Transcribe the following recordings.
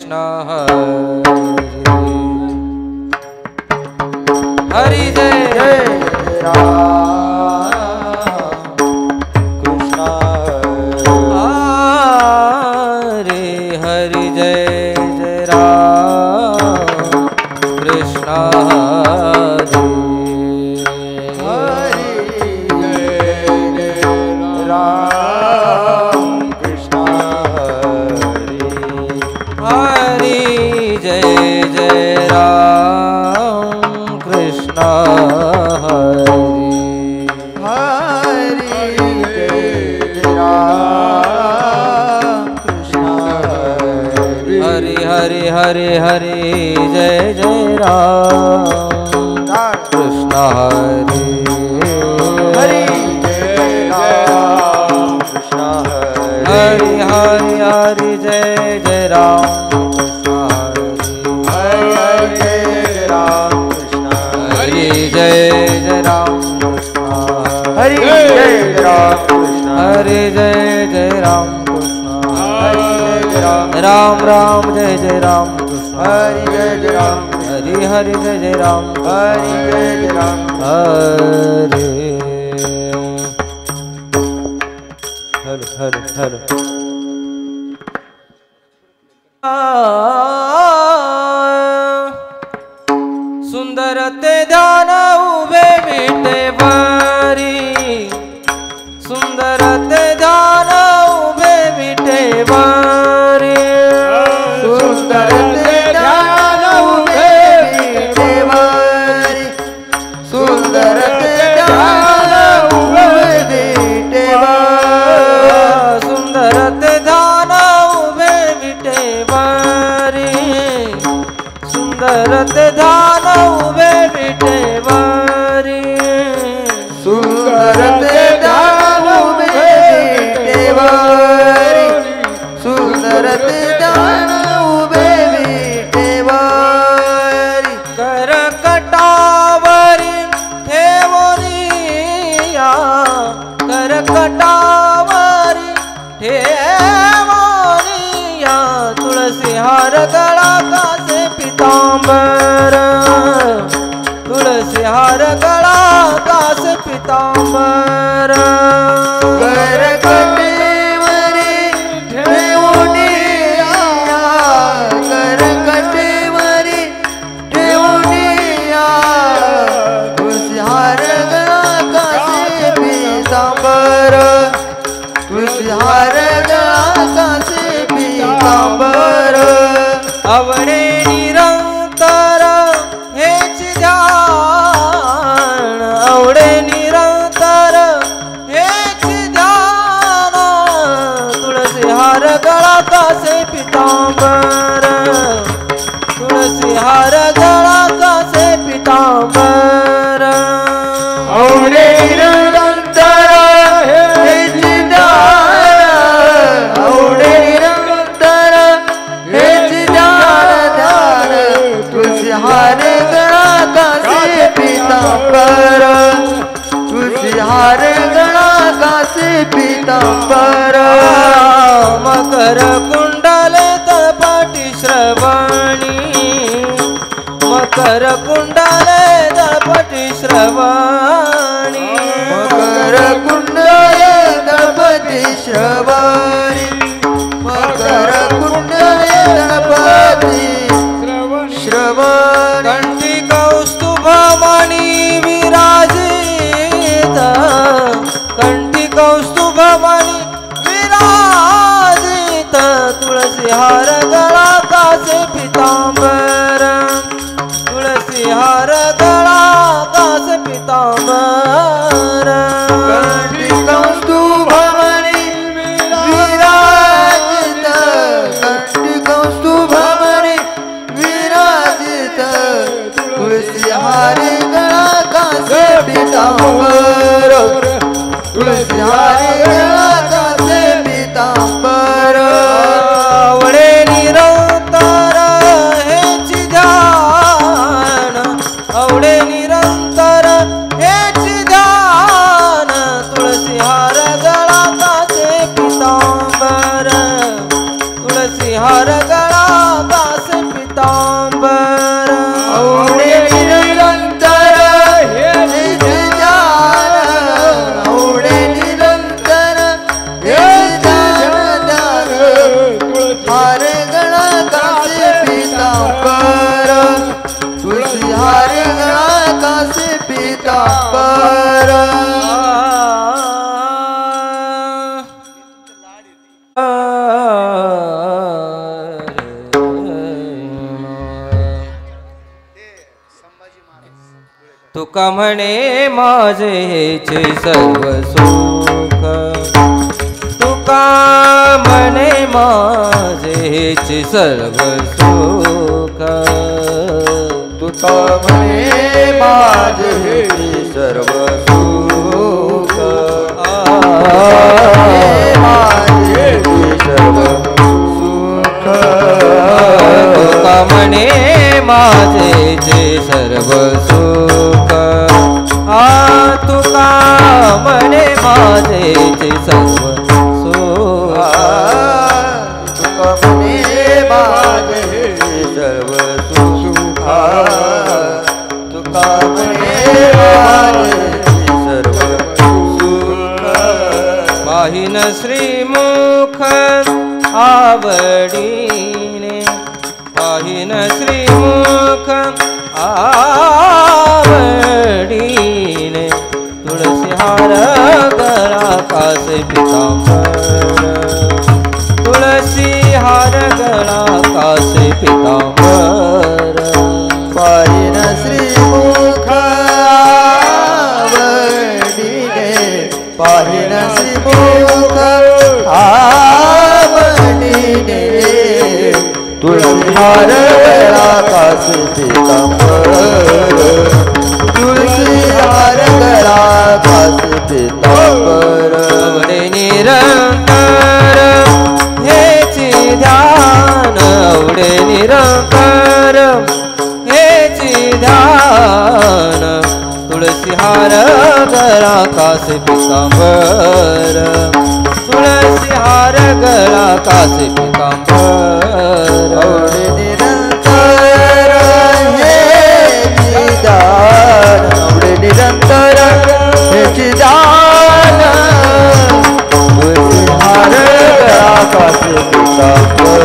कृष्ण हरि जय जय राम कृष्ण हरे हरि जय जय राम कृष्ण हरे हरे जय जय राम कृष्ण हरे हरे राम कृष्ण हरे हरे हरे जय जय राम कृष्ण हरे हरे राम कृष्ण हरे जय जय राम कृष्ण हरे जय राम कृष्ण हरे जय जय राम राम राम जय जय राम हरि जय जय राम हरि हरि जय जय राम हरि जय जय राम हरे हर हर हर सुंदर ते ध्यान उभे विटे वारी सुंदर ते ध्यान उभे विटे वारी सुंदर ते ध्यान उभे विटे वारी सुंदर ते ध्यान उभे विटे वारी सुंदर ते ध्यान उभे विटे वारी सुंदर ते ध्यान उभे विटे वारी सुंदर ते ध्यान उभे विटे वारी सुंदर ते ध्यान उभे विटे वारी करकटावरी ठेवोनिया करकटावरी ठेवोनिया तुलसी हार गळा कासे पीतांबर तुलसी हार गळा कासे पीतांबर करकटेवरी ठेवोनिया करकटेवरी ठेवोनिया तुलसी हार गळा कासे पीतांबर तुलसी हार गळा कासे पीतांबर आवडे निरंतर हेच ध्यान आवडे निरंतर हेच ध्यान तुळसी हार गळा कासे पीतांबर तुळसी हार गळा कासे पीतांबर आवडे निरंतर हेच ध्यान आवडे निरंतर हेच ध्यान तुलसी हार गळा कासे पीतांबर तुलसी हार गळा कासे पीतांबर मकर कुंडले तळपाटी श्रवणी मकर कुंडले तळपाटी श्रवणी मकर कुंडले तळपाटी श्रवणी मकर कुंडले तळपाटी श्रवण कंठी कौस्तुभमणि विराजित कंठी कौस्तुभमणि विराजित तुळसी हार गळा कासे पीतांबर तुळसी हार गळा कासे पीतांबर कंठी कौस्तुभमणि विराजित कंठी कौस्तुभमणि विराजित तुलसी हार गळा कासे पीतांबर तुलसी हार गळा कासे पीतांबर आवडे निरंतर हे तुका म्हणे माझे हेचे सर्व सुख तुका म्हणे माझे हेचे सर्व सुख तुका म्हणे माझे हेचे सर्व सुख माझे हेचे सर्व सुख तुका म्हणे माझे जे सर्व सुख तुका म्हणे माझे जे सर्व सुख तुका म्हणे माझे हे सर्व सुख तुका म्हणे माझे सर्व सुख पाहिन श्रीमुख आवडीने पाहिन श्रीमुख आवडीने तुळसी हार गळा कासे पितांबर तुळसी हार गळा कासे पितांबर पाहिन श्रीमुख आवडीने पाहिन श्रीमुख आवडीने तुळसी हार गळा कासे पितांबर तुळसी हार गळा कासे पितांबर आवडे निरंतर हेची ध्यान आवडे निरंतर हेची ध्यान तुळसी हार गळा कासे पितांबर तुळसी हार गळा कासे पितांबर आवडे निरंतर हेची ध्यान आवडे निरंतर हेची ध्यान तुळसी हार गळा कासे पितांबर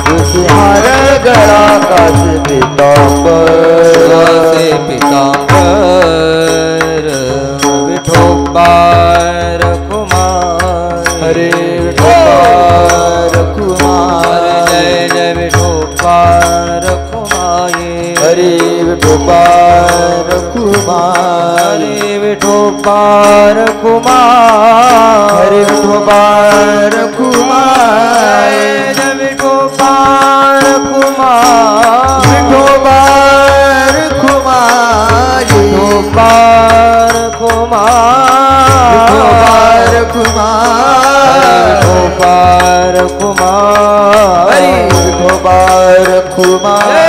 तुळसी हार गळा कासे पितांबर कासे पितांबर विठोबा रखुमाई हरे विठोबा रखुमाई जय जय विठोबा रखुमाई हरे विठोबा रखुमाई हरे विठोबा रखुमाई हरे विठोबा रखुमाई जय विठोबा रखुमाई विठोबा रखुमाई विठोबा रखुमाई विठोबा रखुमाई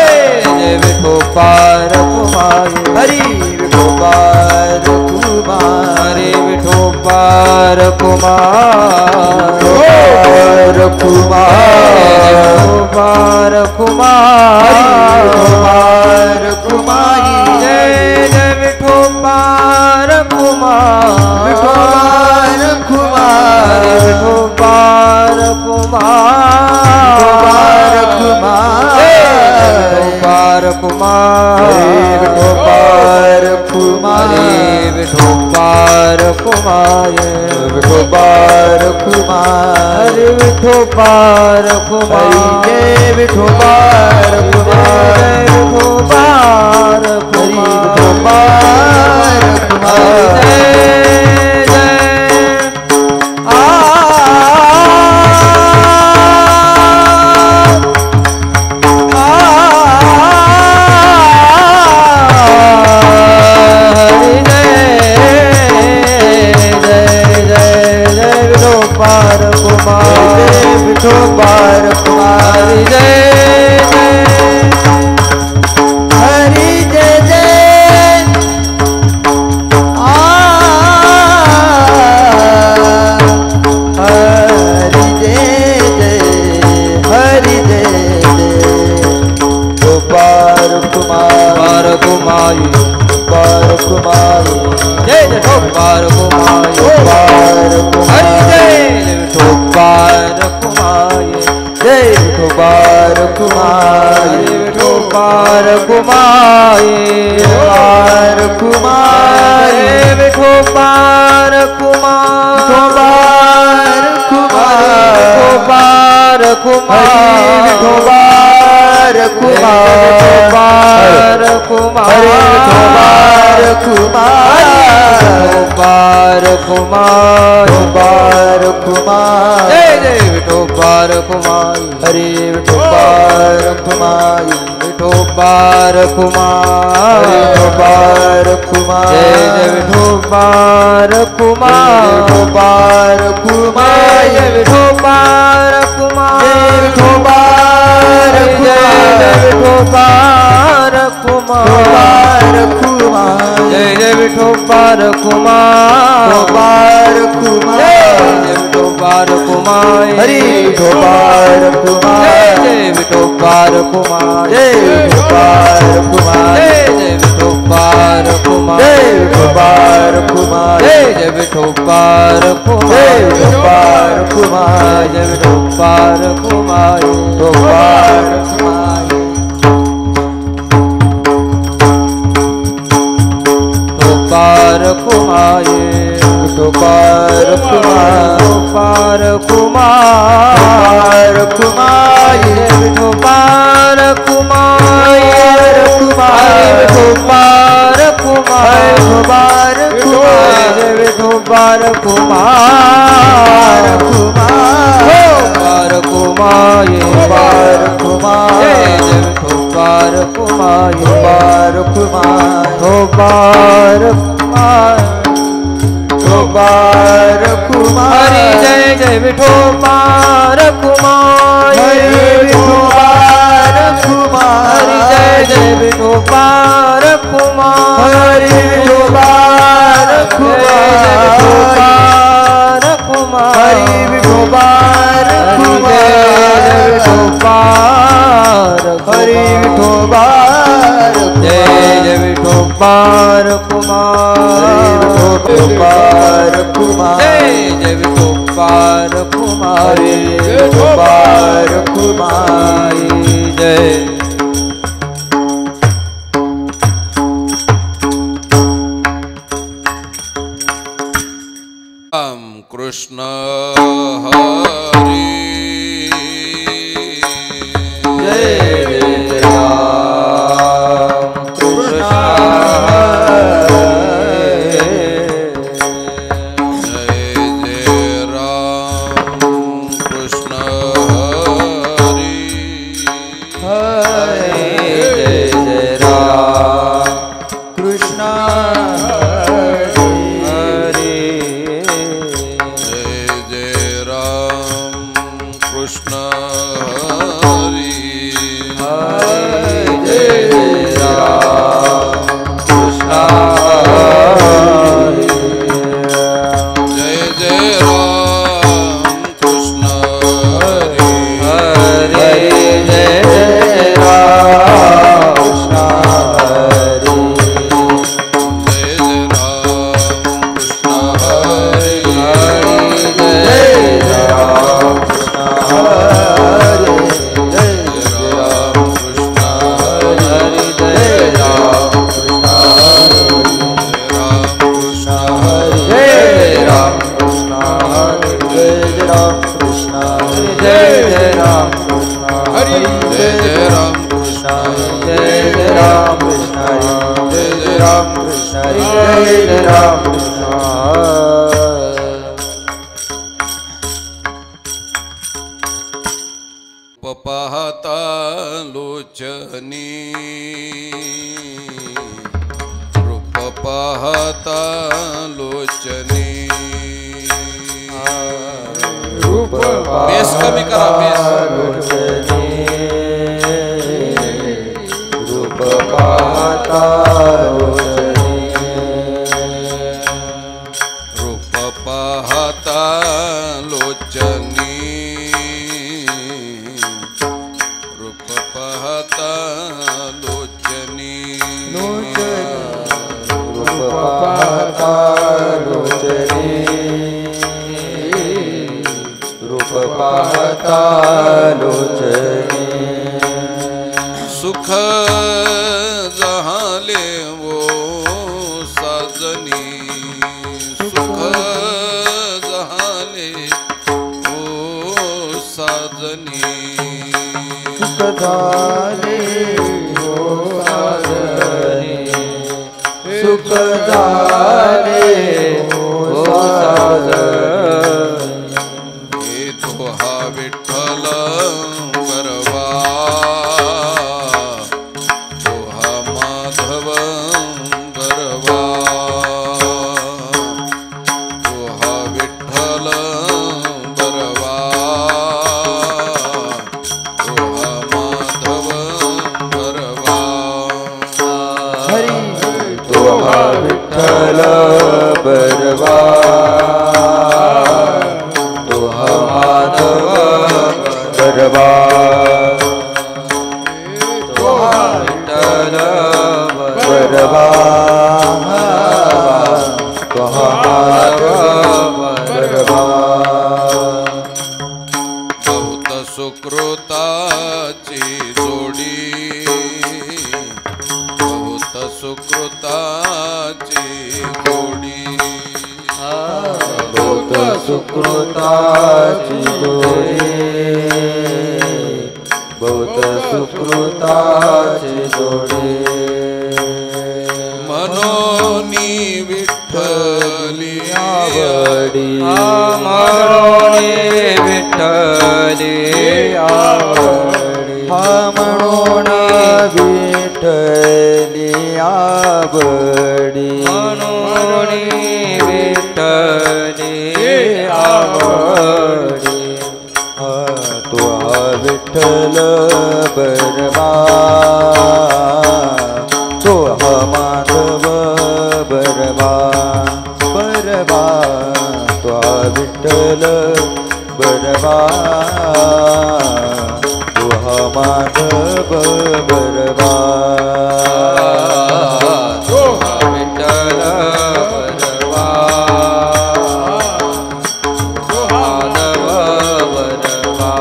जय विठोबा रखुमाई हरे विठोबा रखुमाई हरे विठोबा रखुमाई विठोबा रखुमाई रखुमाई जय जय विठोबा रखुमाई विठोबा रखुमाई विठोबा रखुमाई विठोबा रखुमाई विठोबा रखुमाई विठोबा रखुमाई हरे विठोबा रखुमाई जय विठोबा रखुमाई जय विठोबा रखुमाई जय जय विठोबा रखुमाई जय जय हरि जय जय हरि जय जय हरि जय जय गोपा रखुमाई रखुमाई जय जय विठोबा रखुमाई हरि जय विठोबा रखुमाई जय विठोबा रखुमाई विठोबा रखुमाई रखुमाई विठोबा रखुमाई विठोबा रखुमाई विठोबा कुमार हरे कुमार विठोबार कुमार कुमार कुमार जय जय विठोबार कुमार हरे विठोबार कुमार विठोबार कुमार विठोबार कुमार जय जय विठोबार कुमार विठोबार कुमार जय विठोबार कुमार विठोबार विठोबार कुमार कुमार जय जय विठोबार कुमार विठोबार कुमार जय विठोबार कुमार हरि विठोबार कुमार जय विठोबार कुमार जय विठोबार कुमार जय विठोबार कुमार जय विठोबार कुमार जय विठोबार कुमार जय विठोबार कुमार जय विठोबार कुमार विठोबार कुमार विठोबार कुमार विठोबार कुमार विठोबार कुमार विठोबार कुमार विठोबार कुमार विठोबार कुमार विठोबार कुमार कुमार कुमार विठोबार कुमार जय जय विठोबार कुमार विठोबार कुमार विठोबार कुमार विठोबार कुमार हरि जय जय विठोबार कुमार हरि विठोबार कुमार हरि जय जय विठोबार कुमार हरि विठोबार विठोबार कुमार हरि विठोबार विठोबार हरि विठोबार जय जय विठोबार कुमार विठोबार कुमार जय जय विठोबार कुमार हरि विठोबार कुमार जय राम कृष्ण हरि जय राम कृष्ण जय जय राम कृष्ण हरि हरे जय जय राम कृष्ण हरे जय जय राम कृष्ण हरि हरे जय जय राम कृष्ण हरे जय जय राम कृष्ण हरि हरे जय जय राम कृष्ण हरे जय जय राम कृष्ण हरि हरे जय राम कृष्ण हरे जय राम कृष्ण हरे जय राम कृष्ण राम कृष्ण जय राम कृष्ण हरे जय राम कृष्ण जय जय राम कृष्ण हरि जय जय राम कृष्ण जय जय राम कृष्ण जय जय राम कृष्ण जय जय राम कृष्ण पाहता लोचनी रूप पाहता लोचनी रूप बेस कमी करा बेस रूप पाहता रूप पाहता लोचनी रूप पाहता लोचनी रूप पाहता लोचनी रूप पाहता लोचनी सुख जहाँ ले वो साजनी सुख जहाँ ले वो साजनी सुख झाले हो साजने सुख झाले हो साजने तो हा विठ्ठल बरवा तो हा माधव बरवा तो हा विठ्ठल बरवा तो हा माधव बरवा हरी तो हा विठ्ठल बरवा तो हा माधव बरवा तो हा विठ्ठल बरवा तो हा माधव बरवा बहुत सुकृताची जोडी बहुत सुकृताची गोडी बहुत सुकृताची जोडी बहुत सुकृताची जोडी मनोनी विठ्ठली आवडी म्हणून विठ्ठली आवडी हा म्हणून विठ्ठली आवडी म्हणून विठ्ठली आवडी तो हा विठ्ठल बरवा तो हा माधव बरवा बरवा तो हा विठ्ठल बरवा तो हा माधव बरवा तो हा विठ्ठल बरवा तो माधव बरवा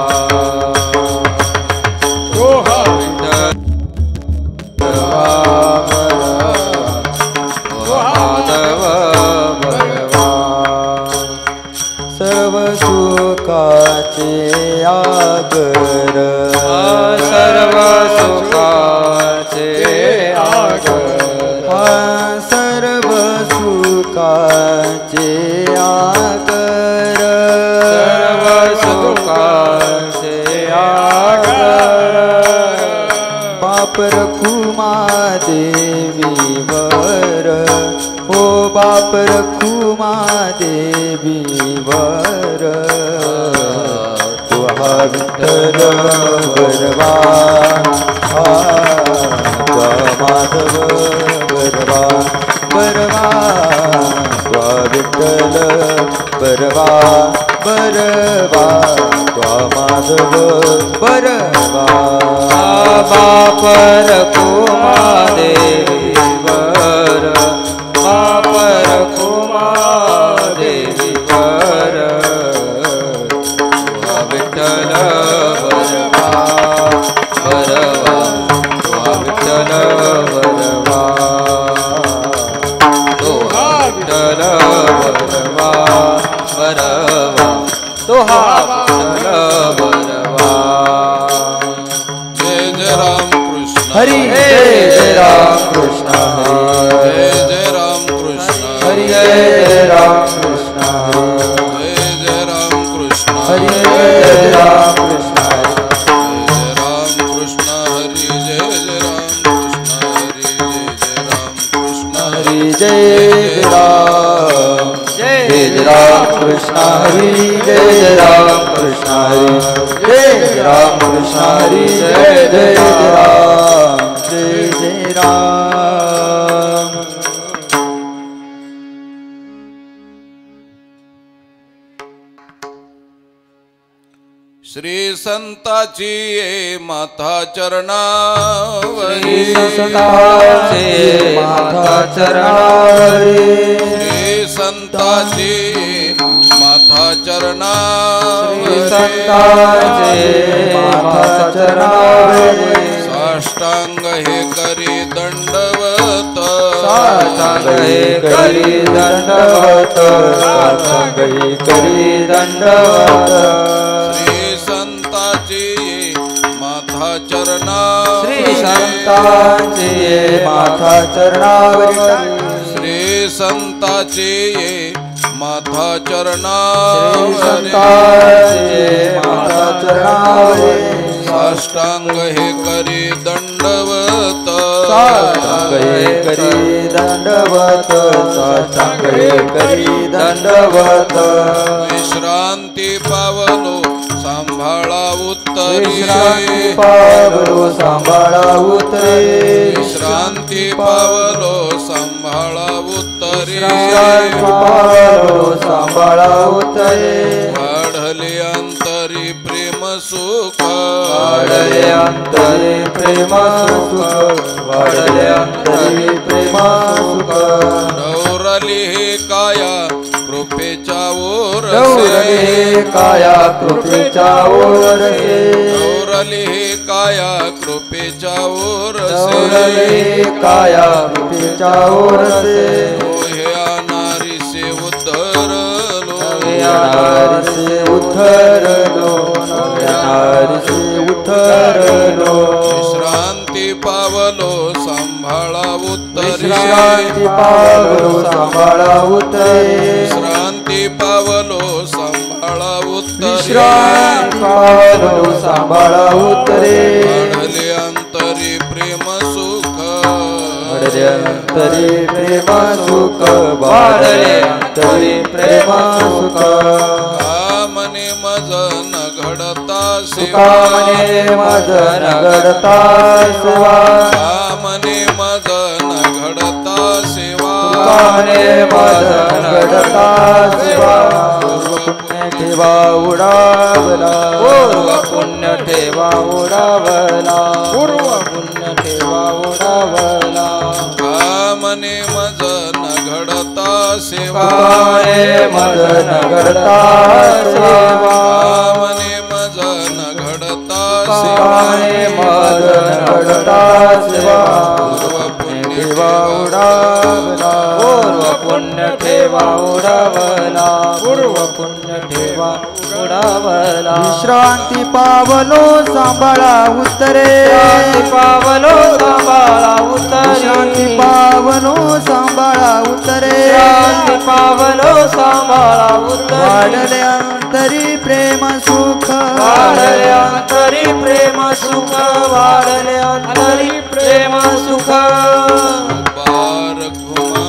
तो हा विठ्ठल बरवा तो माधव बरवा सर्व सुखाचे आगर सर्व सुखाचे आगर सर्व सुखाचे आगर सर्व सुखाचे आगर बाप रखुमा देवीवर ओ बाप रखुमा देवीवर तो हा विठ्ठल बरवा तो माधव बरवा बरवा तो विठ्ठल बरवा बरवा तो माधव बरवा बाप रखुमा देवीवर बाप रखुमा देवीवर तुहा विठ्ठल बरवा बरवा तुहा विठ्ठल बरवा तुहा विठ्ठल बरवा बरवा तुहा विठ्ठल बरवा जय जय राम कृष्ण हरी जय राम कृष्ण जय जय राम कृष्ण हरी जय राम कृष्ण जय जय राम कृष्ण हरी जय राम कृष्ण जय राम कृष्ण हरि जय जय राम कृष्ण हरि जय जय राम कृष्ण हरी जय राम जय राम कृष्ण हरी जय राम कृष्ण हरी जय राम कृष्ण हरी जय राम जय राम श्री संताची ये माथा चरणावरी संताचे माथा चरणावरी श्री संताची माथा चरणावरी संताचे माथा चरणावरी साष्टांग हे करी दंडवत साष्टांग हे करी दंडवत साष्टांग हे करी दंडवत श्री संताची माथा चरणावरी श्री संतांचे माथा चरणावरी श्री संताचे ये माथा श्री चरणावरी संतांचे माथा चरणावरी साष्टांग हे करी दंडवत साष्टांग हे करी दंडवत साष्टांग हे करी दंडवत विश्रांती पावलो सांभाळा उत्तरी विश्रांती पावलो सांभाळा उतरे विश्रांती पावलो सांभाळा उत्तरी विश्रांती पावलो सांभाळा उतरे वाढले अंतरी प्रेम सुख वाढले अंतरे प्रेम सुख वाढले अंतरी प्रेम सुख डौरली हे काया कृपेच्या ओरसे डौरले काया कृपेच्या ओरसे डौरली हे काया कृपेच्या ओरसे डौरले काया कृपेच्या ओरसे हे अनारी से उद्धरलो नारीसे उद्धरलो नारीसे उद्धरलो विश्रांती पावलो सांभाळा उत्तरी विश्रांती पावलो सांभाळा उतरे विश्रांती पावलो सांभाळा उत्तरी विश्रांती पावलो सांभाळा उतरे वाढले अंतरी प्रेम सुख वाढले अंतरी प्रेम सुख वाढले अंतरी प्रेम सुख कामने मज न घडता सुखा सेवा मने मज न घडता सेवा कामने मज न घडता सेवा सुखा मने मज न घडता सेवा पूर्व पुण्य ठेवा उडावला पूर्व पुण्य ठेवा उडावला पूर्व पुण्य ठेवा उडावला कामने मज न घडता सेवा कामने मज न घडता सेवा कामने मज न घडता सेवा कामने मज न घडता सेवा पूर्व पुण्य ठेवा उडावला पूर्व पुण्य ठेवा उडावला पूर्व पुण्य ठेवा उडावला विश्रांती पावलो सांभाळा उतरे पावलो सांभाळा उतरे विश्रांती पावलो सांभाळा उतरे पावलो सांभाळा उतरे वाढले अंतरी प्रेम सुख वाढले अंतरी प्रेम सुख वाढले अंतरी प्रेम सुख बार घुमा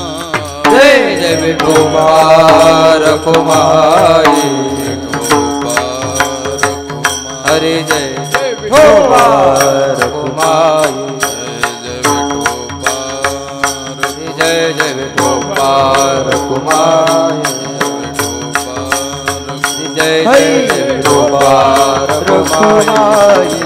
जय जय विठोबार कुमारी बार घुमा हरे जय विठोबार कुमारी जय जय विठोबार जय जय विठोबार कुमारी विठोबार जय जय विठोबार कुमारी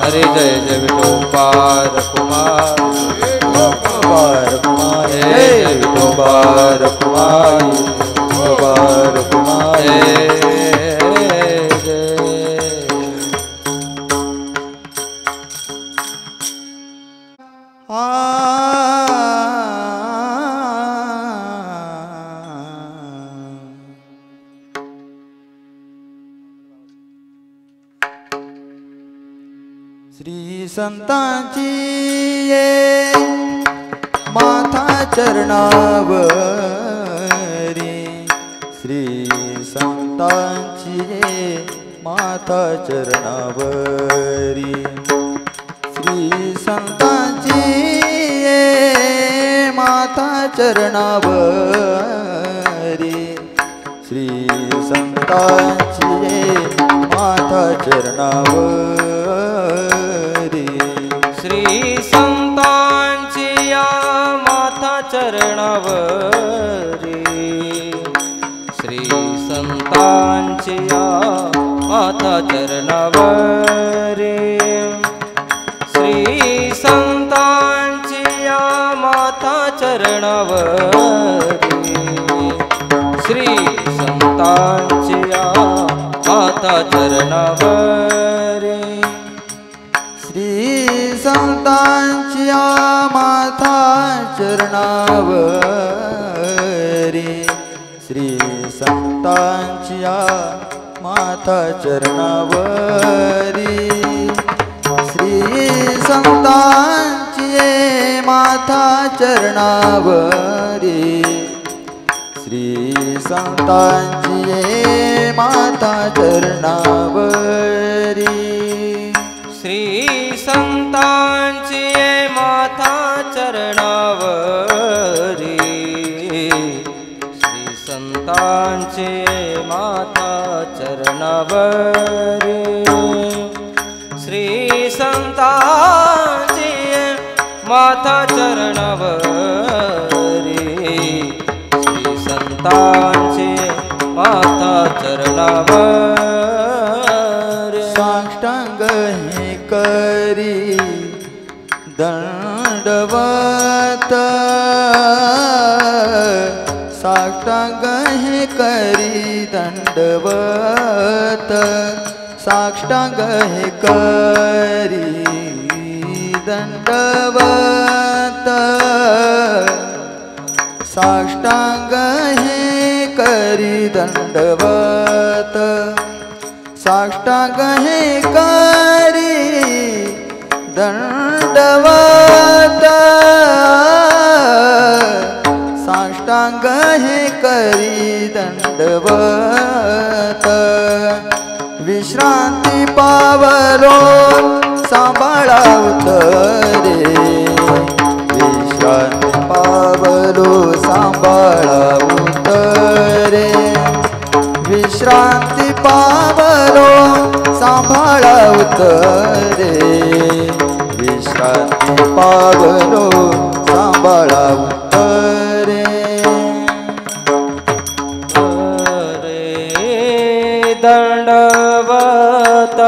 हरे जय जय विठोबार कुमारी विठोबार कुमारी जय जय विठोबार कुमारी विठोबार कुमारी जय श्री संतांची ये माथा चरणावरी श्री संतांची ये माथा चरणावरी श्री संतांची ये माथा चरणावरी श्री संतांची ये माथा चरणावरी श्री संतांची या माथा चरणावरी श्री संतांची या माथा चरणावरी श्री संतांची या माथा चरणावरी श्री संतांची या माथा चरणावरी श्री संतांची या माथा चरणावरी श्री संतांची या माथा चरणावरी माथा चरणावरी श्री संतांची ये माथा चरणावरी श्री संतांची ये माथा चरणावरी श्री संतांची ये माथा चरणावरी श्री संतांची ये माथा चरणावरी श्री संतांची माथा चरणावरी साष्टांग हे करी दंडवत साष्टांग हे करी दंडवत साष्टांग हे करी दंडवत साष्टांग हे करी दंडवत साष्टांग हे करी दंडवत साष्टांग हे करी दंडवत विश्रांती पावलो सांभाळा उतरे विश्रांती पावलो सांभाळा उतरे विश्रांती पावलो सांभाळा उतरे विश्रांती पावलो सांभाळा उतरे दंडवत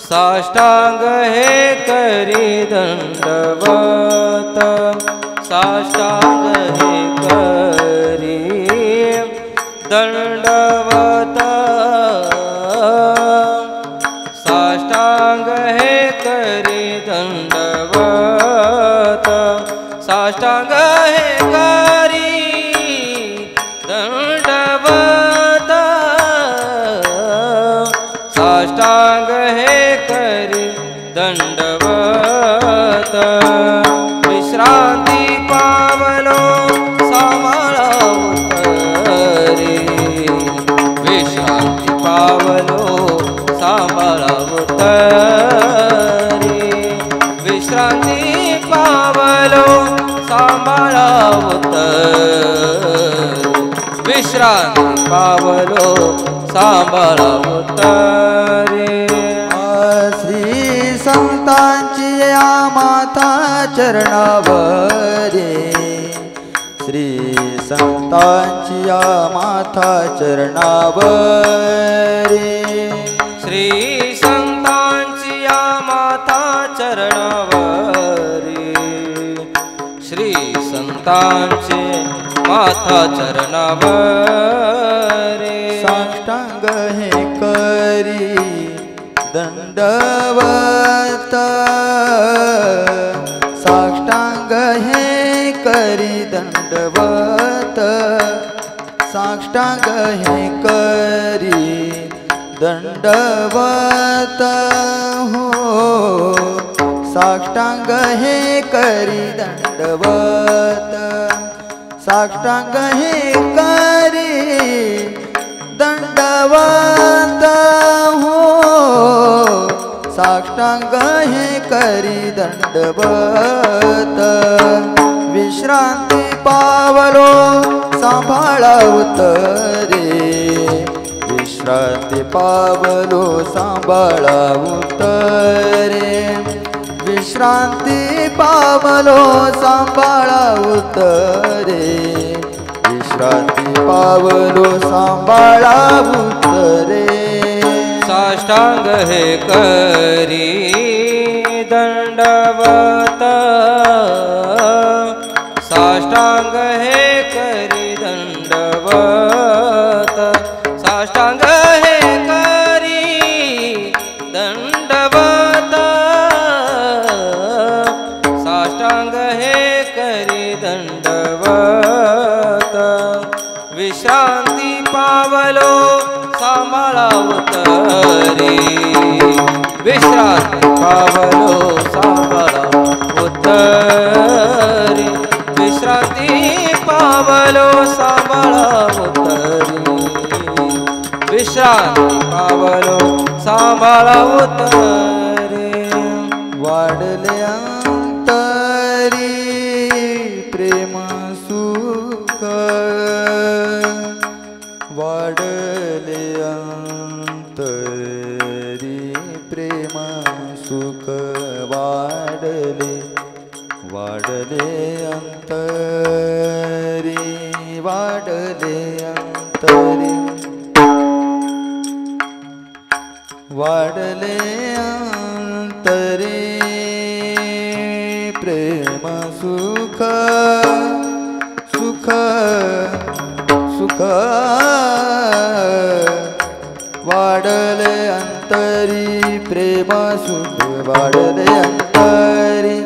साष्टांग हे करी दंडवत साष्टांग हे करी दंडवत साष्टांग हे करी दंडवत साष्टांग हे करी दंडवत साष्टांग हे करी दंडवत विश्रांती पावलो सांभाळा उतरे विश्रांती पावलो सांभाळा उतरे विश्रांती पावलो सांभाळा उतरे विश्रांती पावलो सांभाळा उतरे श्री संतांची या माथा चरणावरी श्री संतांची या माथा चरणावरी श्री संतांची या माथा चरणावरी श्री संतांची माथा चरणावरी साष्टांग हे करी दंडवत साष्टांग हे करी दंडवत साष्टांग हे करी दंडवत हो साष्टांग हे करी दंडवत साष्टांग हे करी दंडवत हो साष्टांग हे करी दंडवत विश्रांती पावलो सांभाळा उतरे विश्रांती पावलो सांभाळा उतरे विश्रांती पावलो सांभाळा उतरे विश्रांती पावलो सांभाळा उतरे साष्टांग हे करी दंडवत साष्टांग हे करी दंडवत साष्टांग हे करी दंडवत साष्टांग हे करी दंडवत विश्रांती पावलो सांभाळा उतरे विश्रांती पावलो सांभाळा पावलो सांभाळा उतरे वाढले अंतरी प्रेम सुख वाढले अंतरी प्रेम सुख वाढले वाढले अंतरी वाढले अंतरी वाढले अंतरी प्रेम सुख सुख सुख वाढले अंतरी प्रेम सुख वाढले अंतरी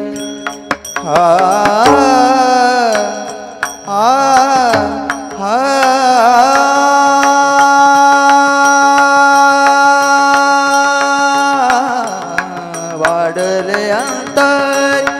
वाढले अंतरी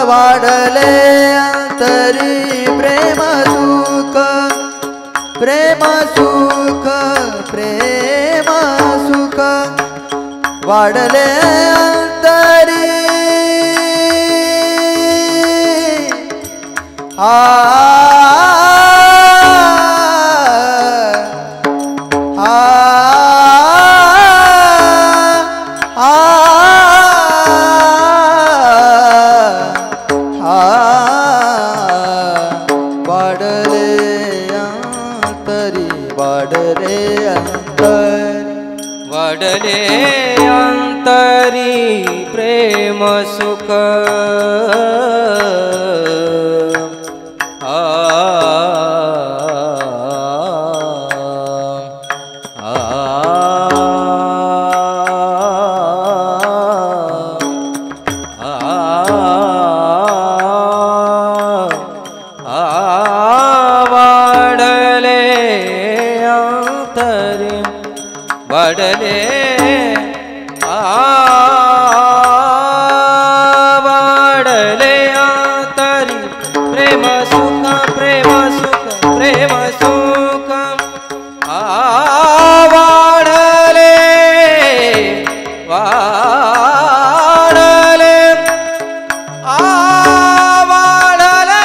वाढले अंतरी प्रेम सुख प्रेम सुख प्रेम सुख वाढले अंतरी वाढले अंतरी वाढले अंतरी वाढले अंतरी प्रेम सुख वाढले अंतरी वाढले वाढले अंतरी प्रेम सुख प्रेम सुख प्रेम सुख वाढले वाढले वाढले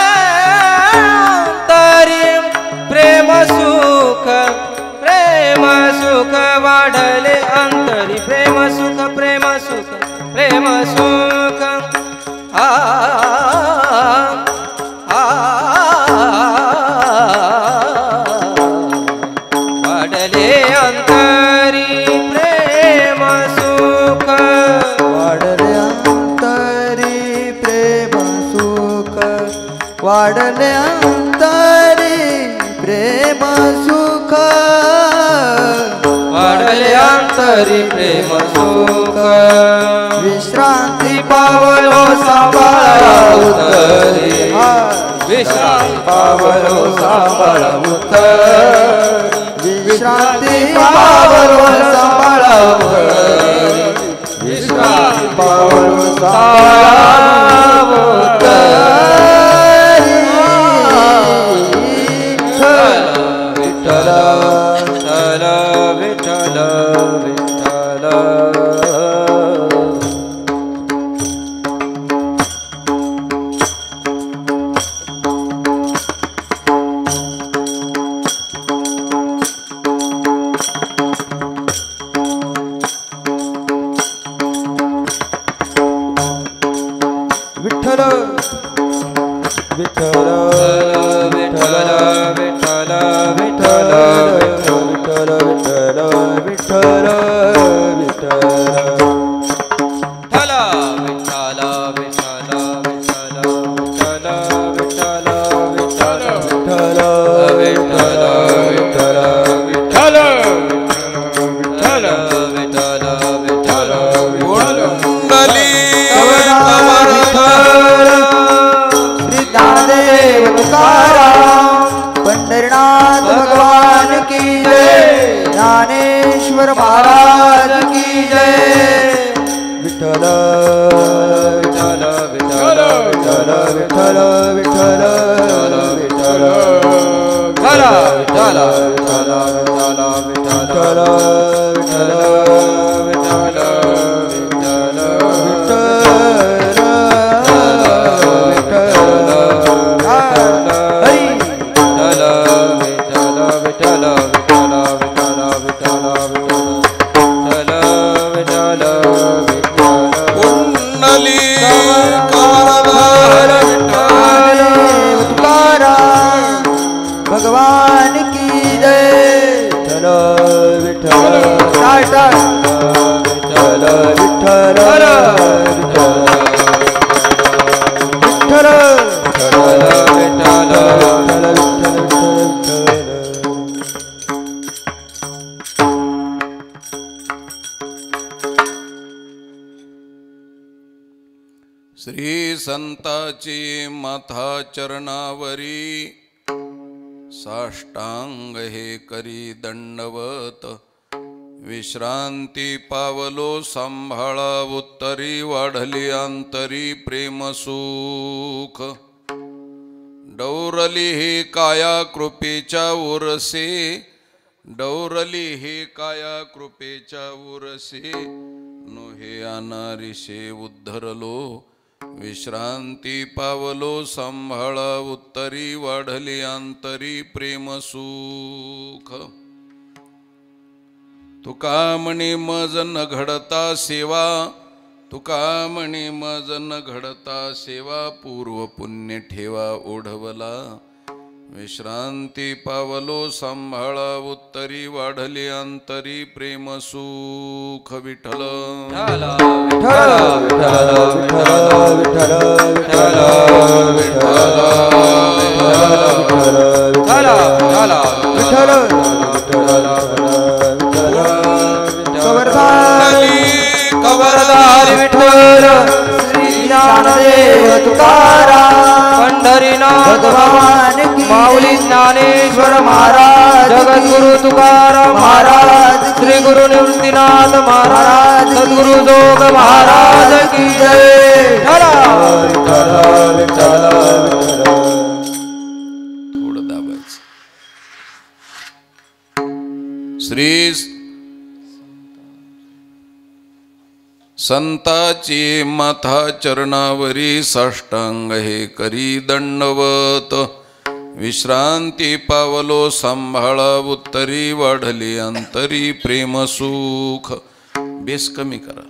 अंतरी प्रेम सुख प्रेम सुख वाढले अंतरी प्रेम सुख प्रेम सुख प्रेम सुख वाढले अंतरी प्रेम सुख वाढले अंतरी प्रेम सुख वाढले अंतरी प्रेम सुख वाढले अंतरी प्रेम सुख विश्रांती पावलो सांभाळा उतरी विश्रांती पावलो सांभाळा उतरी विश्रांती पावलो सांभाळा उतरी विश्रांती पावलो सांभाळा उतरी विठ्ठल विठ्ठल विठ्ठल विठ्ठल विठ्ठल विठ्ठल विठ्ठल विठ्ठल विठ्ठल विठ्ठल विठ्ठल पंढरीनाथ भगवान ज्ञानेश्वर महाराज की जय विठ्ठल विठ्ठल विठ्ठल विठ्ठल विठ्ठल विठ्ठल विठ्ठल विठ्ठल विठ्ठल विठ्ठल विठ्ठल भगवान की जय विठ्ठल विठ्ठल विठ्ठल विठ्ठल श्री संताची माथा चरणावरी साष्टांग हे करी दंडवत विश्रांती पावलो सांभाळा उत्तरी वाढली अंतरी प्रेम सुख डौरली ही काया कृपेच्या उरसे डौरली ही काया कृपेच्या उरसे नोहे अनारिशे उद्धरलो विश्रांती पावलो सांभाळा उत्तरी वाढली अंतरी प्रेम सुख तुका म्हणे मज न घडता सेवा तुका म्हणे मज न घडता सेवा पूर्व पुण्य ठेवा ओढवला विश्रांती पावलो सांभाळा उत्तरी वाढली अंतरी प्रेम सुख विठ्ठल विठ्ठल विठ्ठल विठ्ठल विठ्ठल विठ्ठल कवरधारी विठ्ठल श्री ज्ञानदेव तुकाराम पंढरीनाथ भगवान की माऊली ज्ञानेश्वर महाराज जगद्गुरु तुकाराम महाराज श्री गुरु निवृत्तीनाथ महाराज सद्गुरु जोग महाराज की जय थोडं दाबायचं श्री संताची माथा चरणावरी साष्टांग हे करी दंडवत विश्रांती पावलो सांभाळा उत्तरी वाढली अंतरी प्रेम सुख बेस कमी करा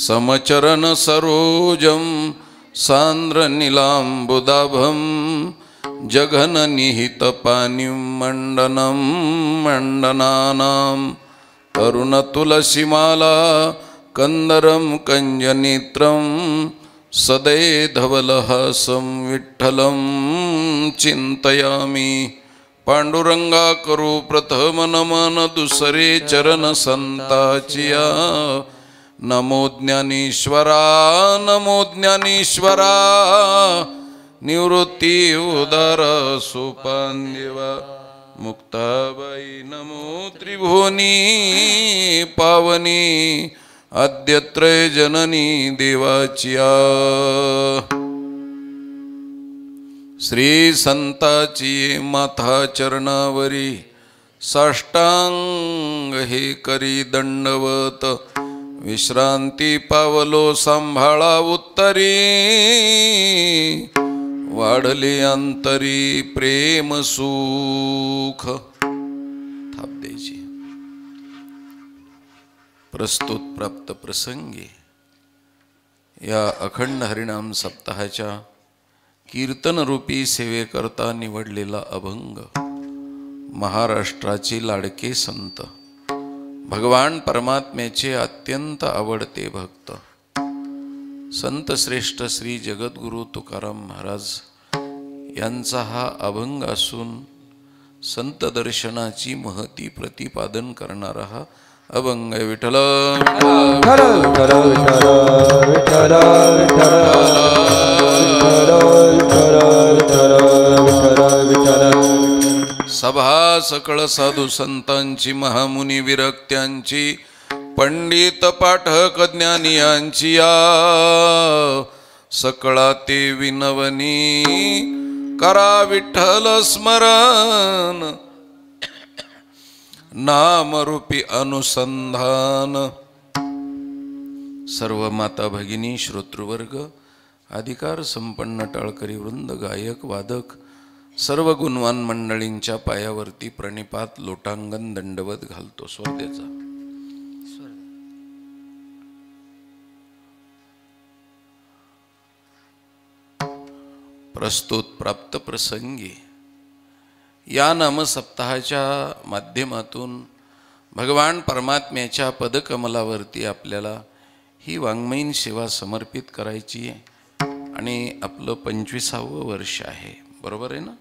समचरण सरोजम सांद्र नीलांबुदाभम जघन निहित पानिं मंडनं मंडनानां तरुण तुलसीमाला कंदरं कंजनेत्रं सदै धवलहासं विठ्ठलं चिंतयामि पांडुरंगा करू प्रथम नमन दुसरे चरण संताचिया नमो ज्ञानेश्वरा निवृत्ती उदार सोपान्देवा मुक्ताबाई नमो त्रिभुवनी पावनी अद्यत्रय जननी देवाचिया श्री संताची माथा चरणावरी साष्टांग हे करी दंडवत विश्रांती पावलो सांभाळा उत्तरी वाढले अंतरी प्रेम सुख थाप द्यायची प्रस्तुत प्राप्त प्रसंगी या अखंड हरिनाम सप्ताहाच्या कीर्तन रूपी सेवेकरता निवडलेला अभंग महाराष्ट्राचे लाडके संत भगवान परमात्म्याचे अत्यंत आवडते भक्त संत श्रेष्ठ श्री जगद्गुरु तुकाराम महाराज यांचा हा अभंग असून संत दर्शनाची महती प्रतिपादन करणारा हा अभंग आहे. विठ्ठल विठ्ठल विठ्ठल विठ्ठल विठ्ठल विठ्ठल विठ्ठल विठ्ठल विठ्ठल सभा सकळ साधू संतांची, महामुनी विरक्त्यांची, पंडित पाठक ज्ञानियांची या सकळा ते विनवनी, करा विठ्ठल स्मरण नामरूपी अनुसंधान. सर्व माता भगिनी, श्रोतृवर्ग, अधिकार संपन्न टाळकरी वृंद, गायक वादक, सर्व गुणवान मंडळींच्या पायावरती प्रणिपात लोटांगण दंडवत घालतो. स्वर्देचा प्रस्तुत प्राप्त प्रसंगी या नामसप्ताहाच्या माध्यमातून भगवान परमात्म्याच्या पदकमलावरती आपल्याला ही वाङ्मयीन सेवा समर्पित करायची आहे. आणि आपलं 25वं वर्ष आहे, बरोबर आहे ना?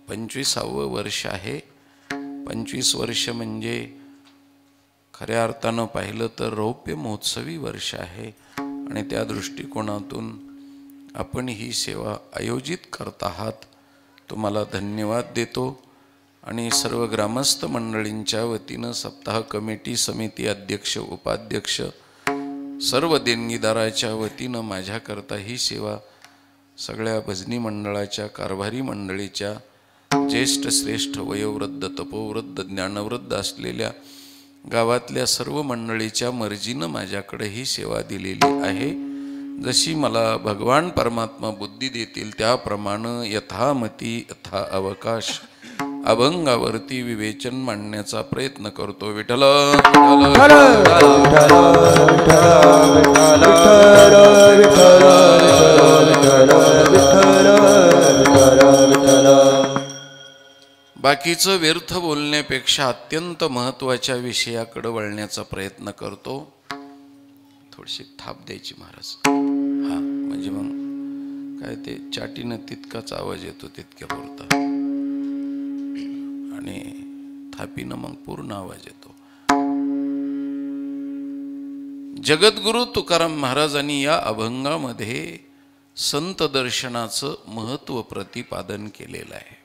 25वं वर्ष आहे. 25 वर्ष म्हणजे खऱ्या अर्थानं पाहिलं तर रौप्य महोत्सवी वर्ष आहे. आणि त्या दृष्टिकोनातून आपण ही सेवा आयोजित करत आहात. तुम्हाला धन्यवाद देतो. आणि सर्व ग्रामस्थ मंडळींच्या वतीनं, सप्ताह कमिटी समिती अध्यक्ष, उपाध्यक्ष, सर्व देणगीदाराच्या वतीनं माझ्याकरता ही सेवा सगळ्या भजनी मंडळाच्या, कारभारी मंडळीच्या, ज्येष्ठ श्रेष्ठ वयोवृद्ध तपोवृद्ध ज्ञानवृद्ध असलेल्या गावातल्या सर्व मंडळीच्या मर्जीनं माझ्याकडे ही सेवा दिलेली आहे. जशी मला भगवान परमात्मा बुद्धी देतील त्याप्रमाणे यथामती यथा अवकाश अभंगावरती विवेचन मांडण्याचा प्रयत्न करतो. विठ्ठल बाकीचं व्यर्थ बोलण्यापेक्षा अत्यंत महत्त्वाच्या विषयाकडे वळण्याचा प्रयत्न करतो. थोडीशी थाप द्यायची महाराज. हा, म्हणजे मग काय ते चाटीनं तितकाच आवाज येतो तितक्या पुरता, आणि थापीनं मग पूर्ण आवाज येतो. जगद्गुरु तुकाराम महाराजांनी या अभंगामध्ये संत दर्शनाचं महत्त्व प्रतिपादन केलेलं आहे.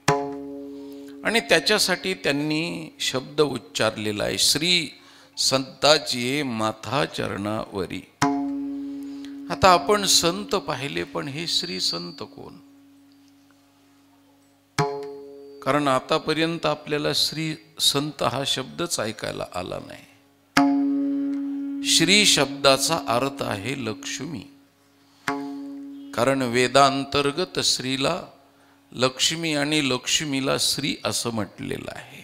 आणि त्याच्यासाठी त्यांनी शब्द उच्चारलेला आहे, श्री संताची माथा चरणावरी. आता आपण संत पाहिले, पण हे श्री संत कोण? कारण आतापर्यंत आपल्याला श्री संत हा शब्दच ऐकायला आला नाही. श्री शब्दाचा अर्थ आहे लक्ष्मी. कारण वेदांतर्गत श्रीला लक्ष्मी आणि लक्ष्मीला श्री असं म्हटलेलं आहे.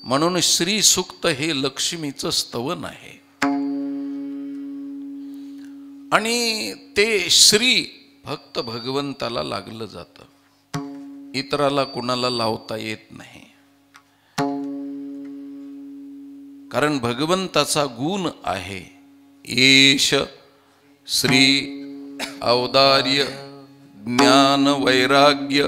म्हणून श्री सूक्त हे लक्ष्मीचं स्तवन आहे. आणि ते श्री फक्त भगवंताला लागलं जातं, इतराला कुणाला लावता येत नाही. कारण भगवंताचा गुण आहे येश श्री औदार्य ज्ञान वैराग्य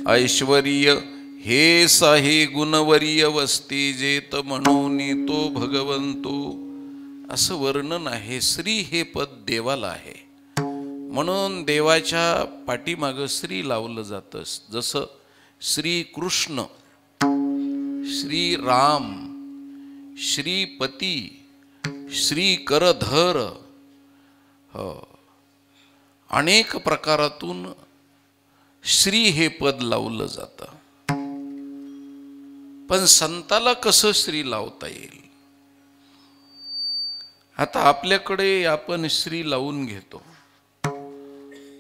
ऐश्वर्य हे साहे गुणवर्य वस्ती जेत म्हणून तो भगवंतो, असं वर्णन आहे. श्री हे पद देवाला आहे, म्हणून देवाच्या पाठीमागं श्री लावलं जातं. जसं श्री कृष्ण, श्री राम, श्रीपती, श्री करधर, अनेक प्रकारातून श्री हे पद लावलं जातं. पण संताला कसं श्री लावता येईल? आता आपल्याकडे आपण श्री लावून घेतो,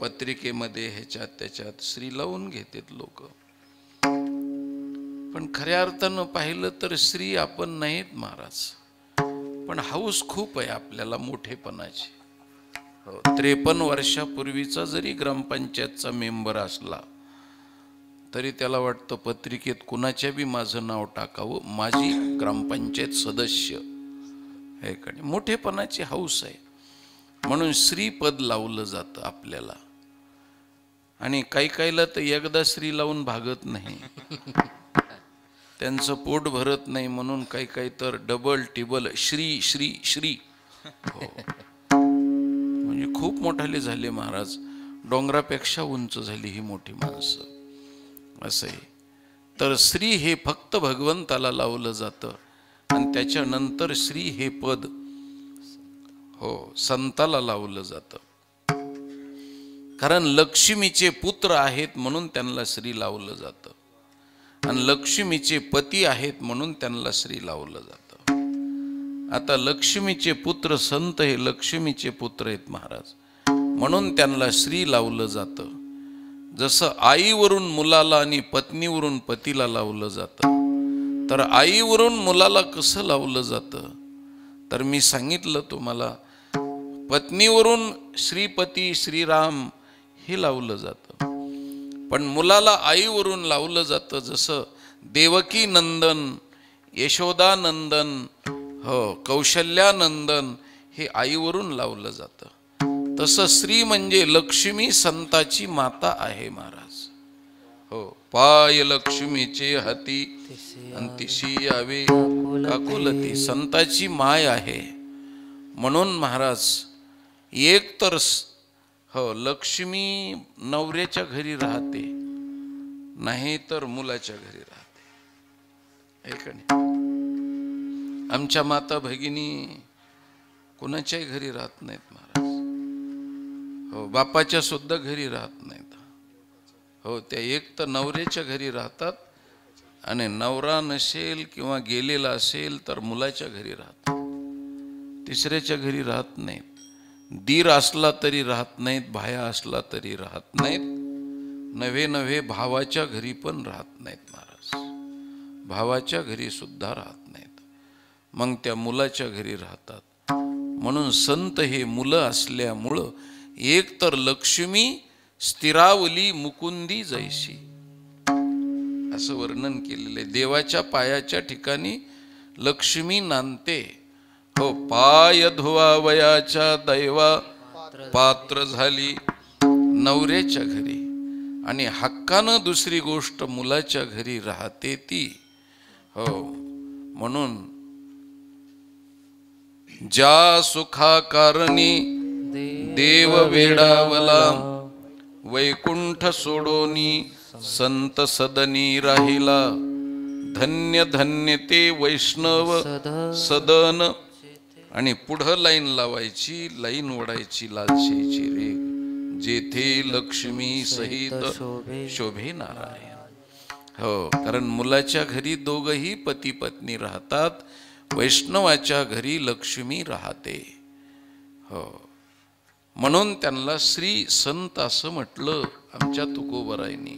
पत्रिकेमध्ये ह्याच्यात त्याच्यात श्री लावून घेतात लोक. पण खऱ्या अर्थानं पाहिलं तर श्री आपण नाहीत महाराज. पण हाऊस खूप आहे आपल्याला मोठेपणाची. 53 वर्षापूर्वीचा जरी ग्रामपंचायतचा मेंबर असला तरी त्याला वाटतं पत्रिकेत कुणाच्या बी माझं नाव टाकावं, माझी ग्रामपंचायत सदस्य आहे का नाही. मोठेपणाची हाऊस आहे, म्हणून श्रीपद लावलं जातं आपल्याला. आणि काही काहीला तर एकदा श्री लावून भागत नाही, त्यांचं पोट भरत नाही, म्हणून काही काही तर डबल टिबल श्री श्री श्री. हो, म्हणजे खूप मोठाले झाले महाराज, डोंगरापेक्षा उंच झाली ही मोठी माणसं. असं आहे. तर श्री हे फक्त भगवंताला लावलं जातं आणि त्याच्यानंतर श्री हे पद संताला लावलं जातं. कारण लक्ष्मीचे पुत्र आहेत म्हणून त्यांना श्री लावलं जातं आणि लक्ष्मीचे पती आहेत म्हणून त्यांना श्री लावलं जातं. आता लक्ष्मीचे पुत्र संत हे लक्ष्मीचे पुत्र आहेत महाराज, म्हणून त्यांना श्री लावलं जातं. जसं आईवरून मुलाला आणि पत्नीवरून पतीला लावलं जातं, तर आईवरून मुलाला कसं लावलं जातं तर मी सांगितलं तुम्हाला, पत्नीवरून श्रीपती श्रीराम हे लावलं जातं, पण मुलाला आईवरून लावलं जातं. जसं देवकी नंदन, यशोदानंदन, कौशल्यानंदन हे आईवरून लावलं जातं. तसं श्री म्हणजे लक्ष्मी संताची माता आहे महाराज. पाय लक्ष्मीचे हाती अंतिशी यावे काकुलती, संताची माय आहे. म्हणून महाराज एक तर लक्ष्मी नवऱ्याच्या घरी राहते, नाही तर मुलाच्या घरी राहते. आमच्या माता भगिनी कोणाच्याही घरी राहत नाहीत महाराज. बापाच्या सुद्धा घरी राहत नाहीत. त्या एक तर नवऱ्याच्या घरी राहतात आणि नवरा नसेल किंवा गेलेला असेल तर मुलाच्या घरी राहतात, तिसऱ्याच्या घरी राहत नाहीत. दीर असला तरी राहत नाहीत, भाया असला तरी राहत नाहीत, नव्हे नव्हे भावाच्या घरी पण राहत नाहीत महाराज. भावाच्या घरी सुद्धा राहत नाहीत, मग त्या मुलाच्या घरी राहतात. म्हणून संत हे मुलं असल्यामुळं एक तर लक्ष्मी स्थिरावली मुकुंदी जैशी असं वर्णन केलेलं आहे. देवाच्या पायाच्या ठिकाणी लक्ष्मी नांदते. पाय धुवावयाच्या दैवा पात्र झाली नवऱ्याच्या घरी, आणि हक्कानं दुसरी गोष्ट मुलाच्या घरी राहते ती. म्हणून ज्या सुखा कारणी देव वेडावला, वैकुंठ सोडोनी संत सदनी राहिला. धन्य धन्य ते वैष्णव सदन, आणि पुढं लाईन लावायची, लाईन ओढायची लालशेची रे, जेथे लक्ष्मी सहित शोभे नारायण. कारण मुलाच्या घरी दोघही पती पत्नी राहतात, वैष्णवाच्या घरी लक्ष्मी राहते. म्हणून त्यांना श्री संत असं म्हटलं आमच्या तुकोबरायनी.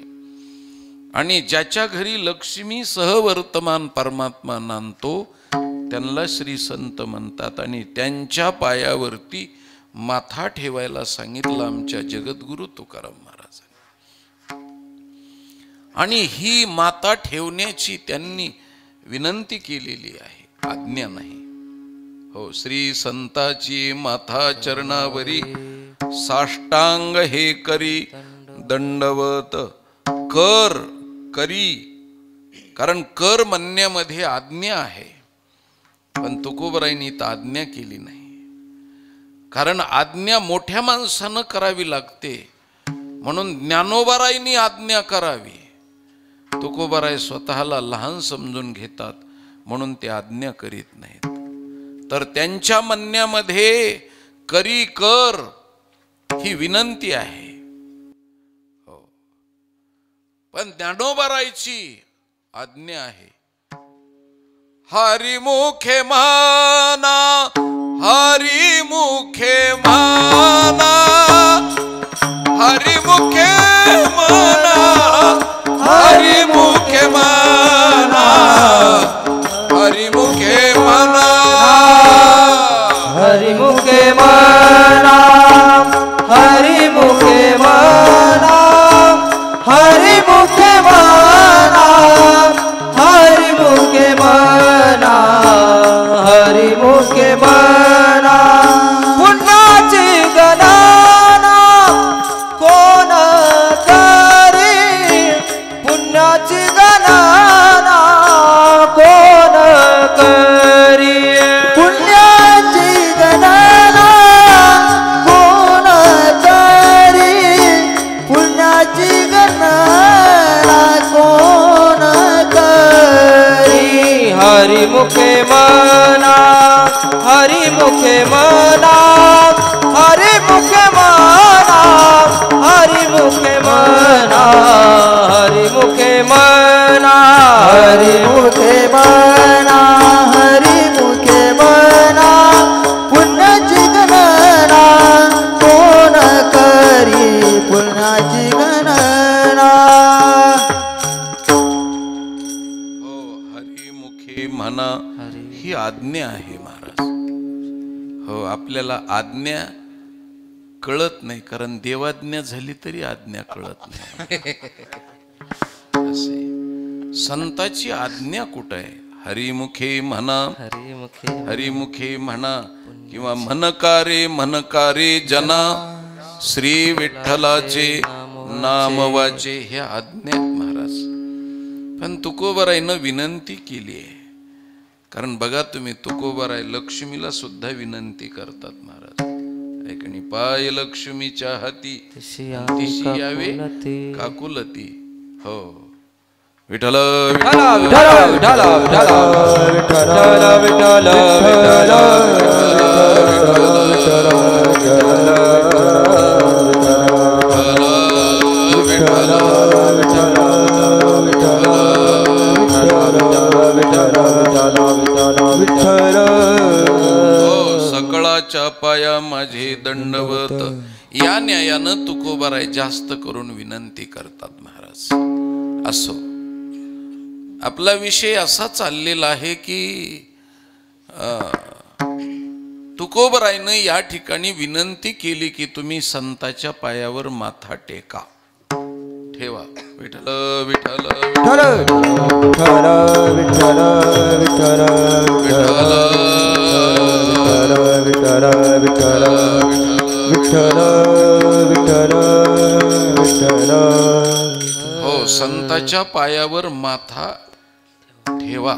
आणि ज्याच्या घरी लक्ष्मी सहवर्तमान परमात्मा नांदतो त्यांना श्री संत म्हणतात. आणि त्यांच्या पायावरती माथा ठेवायला सांगितलं आमच्या जगद्गुरु तुकाराम महाराजांनी. आणि ही माता ठेवण्याची त्यांनी विनंती केलेली आहे, आज्ञा नाही. श्री संताची माथा चरणावरी साष्टांग हे करी दंडवत कर करी. कारण कर म्हणण्यामध्ये आज्ञा आहे, पण तुकोबराईंनी तर आज्ञा केली नाही. कारण आज्ञा मोठ्या माणसानं करावी लागते, म्हणून ज्ञानोबाराईंनी आज्ञा करावी. तुकोबराय स्वतःला लहान समजून घेतात म्हणून ते आज्ञा करीत नाहीत. तर त्यांच्या म्हणण्यामध्ये करी कर ही विनंती आहे. पण ज्ञानोबाराईची आज्ञा आहे. हरिमुखे माना, हरिमुखे माना, हरिमुखे माना, हरिमुखे माना, हरिमुखे माना, हरिमुखे माना, हरिमुखे माना, हरिमुखे माना, हरिमुखे माना, हरिमुखे माना. पुण्याची गणना कोण करी, पुण्याची गणना कोण हरिमुखे मना हरिमुखे मना हरिमुखे मना हरिमुखे मना हरिमुखे मना हरिमुखे मना हरिमुखे मना पुण्याची गणना कोण करी पुण्याची गणना हो हरिमुखे म्हणा ही आज्ञा आहे महाराज. हो आपल्याला आज्ञा कळत नाही कारण देवाज्ञा झाली तरी आज्ञा कळत नाही. असे संताची आज्ञा कुठं आहे? हरिमुखे म्हणा हरिमुखे म्हणा किंवा म्हणकारे जना श्री विठ्ठलाचे नाम वाचे हे आज्ञा महाराज. पण तुकोबारायनं विनंती केली आहे कारण बघा तुम्ही तुकोबाराय लक्ष्मीला सुद्धा विनंती करतात महाराज. ऐकणी पाय लक्ष्मीच्या हाती तिशी यावे काकुलती. हो विठ्ठल विठ्ठल विठ्ठल विठ्ठल विठ्ठल विठ्ठल सकळाच्या पाया माझे दंडवत या न्यायानं तुकोबाराय जास्त करून विनंती करतात महाराज. असो आपला विषय असा चाललेला आहे की तुकोबारायनं या ठिकाणी विनंती केली की तुम्ही संताच्या पायावर माथा टेका ठेवा. विठ्ठल विठ्ठल विठ्ठल विठ्ठल विठ्ठल विठ्ठल विठ्ठल विठ्ठल विठ्ठल विठ्ठल विठ्ठल. हो संताच्या पायावर माथा ठेवा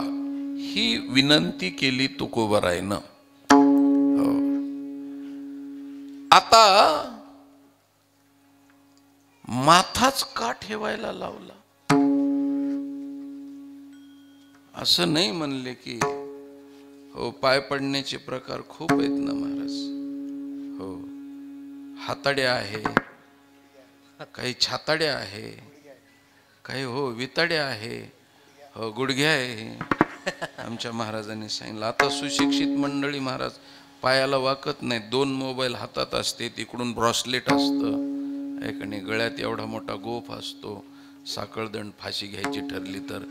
ही विनंती केली तुकोबारायनं. हो. आता माथाच का ठेवायला लावला? असं नाही म्हणले की हो पाय पडण्याचे प्रकार खूप आहेत ना महाराज. हो हाताड्या आहे, काही छाताड्या आहे, काही हो विताड्या आहे, हो गुडघ्या आहे. आमच्या महाराजांनी सांगितलं आता सुशिक्षित मंडळी महाराज पायाला वाकत नाही. 2 मोबाईल हातात असते, तिकडून ब्रॉसलेट असतं ऐकणे, गळ्यात एवढा मोठा गोफ असतो. साखळदंड फाशी घ्यायची ठरली तर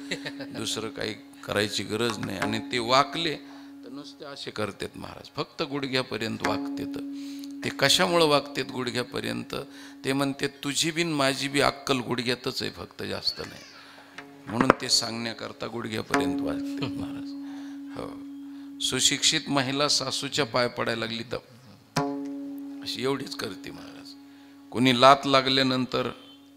दुसरं काही करायची गरज नाही. आणि ते वाकले तर नुसते असे करतात महाराज, फक्त गुडघ्यापर्यंत वागतेत. ते कशामुळं वागतेत गुडघ्यापर्यंत? ते म्हणते तुझी बिन माझी बी अक्कल गुडघ्यातच आहे, फक्त जास्त नाही. म्हणून ते सांगण्याकरता गुडघ्यापर्यंत वागते महाराज. हो सुशिक्षित महिला सासूच्या पाय पडायला लागली तर अशी एवढीच करते महाराज. कोणी लात लागल्यानंतर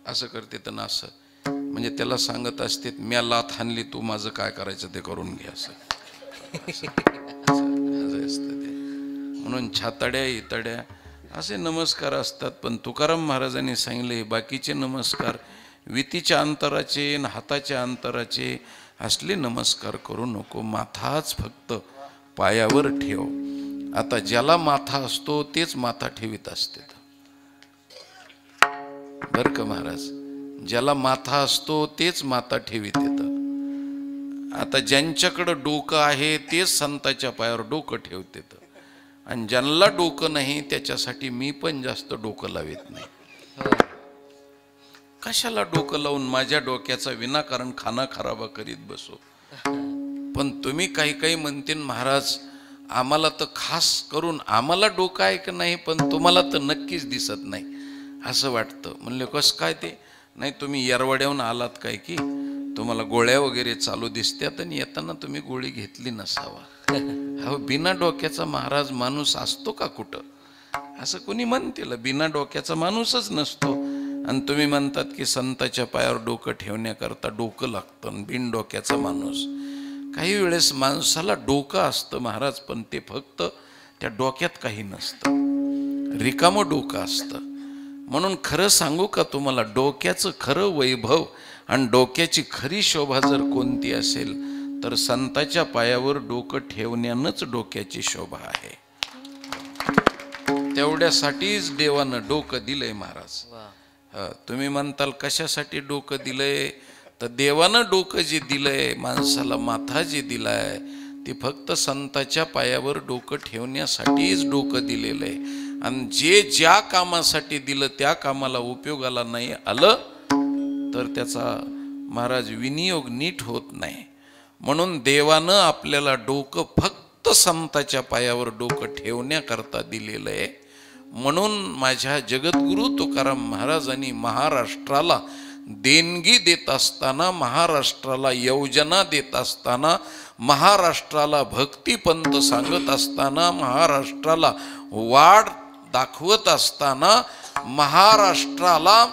असं करते तर ना असं, म्हणजे त्याला सांगत असते म्या लात हाणली, तू माझं काय करायचं ते करून घे असं असतं ते. म्हणून छाताड्या इताड्या असे नमस्कार असतात. पण तुकाराम महाराजांनी सांगितले हे बाकीचे नमस्कार वितीच्या अंतराचे न हाताच्या अंतराचे असले नमस्कार करू नको. माथाच फक्त पायावर ठेव. आता ज्याला माथा असतो तेच माथा ठेवीत असते बर का महाराज. ज्याला माथा असतो तेच माथा ठेवीत येतं. आता ज्यांच्याकडं डोकं आहे तेच संताच्या पायावर डोकं ठेवतेत. आणि ज्यांना डोकं नाही त्याच्यासाठी मी पण जास्त डोकं लावित नाही. कशाला डोकं लावून माझ्या डोक्याचा विनाकारण खाना खराबा करीत बसो. पण तुम्ही काही काही म्हणते महाराज आम्हाला तर खास करून आम्हाला डोकं आहे का नाही, पण तुम्हाला तर नक्कीच दिसत नाही असं वाटतं. म्हणले कसं काय ते? नाही तुम्ही येरवाड्याहून आलात काय की तुम्हाला गोळ्या वगैरे चालू दिसत्यात आणि येताना तुम्ही गोळी घेतली नसावा. हा बिना डोक्याचा महाराज माणूस असतो का कुठं? असं कोणी म्हणते बिना डोक्याचा माणूसच नसतो. आणि तुम्ही म्हणतात की संताच्या पायावर डोकं ठेवण्याकरता डोकं लागतं, बिन डोक्याचा माणूस. काही वेळेस माणसाला डोकं असतं महाराज, पण ते फक्त त्या डोक्यात काही नसतं, रिकामं डोकं असतं. म्हणून खरं सांगू का तुम्हाला, डोक्याचं खरं वैभव आणि डोक्याची खरी शोभा जर कोणती असेल तर संताच्या पायावर डोकं ठेवण्यानंच डोक्याची शोभा आहे. तेवढ्यासाठीच देवानं डोकं दिलंय महाराज. तुम्ही म्हणताल कशासाठी डोकं दिलंय, तर देवानं डोकं जे दिलंय माणसाला, माथा जे दिलाय, ते फक्त संताच्या पायावर डोकं ठेवण्यासाठीच डोकं दिलेलं आहे. आणि जे ज्या कामासाठी दिलं त्या कामाला उपयोगाला नाही आलं तर त्याचा महाराज विनियोग नीट होत नाही. म्हणून देवानं आपल्याला डोकं फक्त संताच्या पायावर डोकं ठेवण्याकरता दिलेलं आहे. म्हणून माझ्या जगद्गुरु तुकाराम महाराजांनी महाराष्ट्राला देणगी देत असताना, महाराष्ट्राला योजना देत असताना, महाराष्ट्राला भक्तिपंथ सांगत असताना, महाराष्ट्राला वाढ दाखवत असताना, महाराष्ट्राला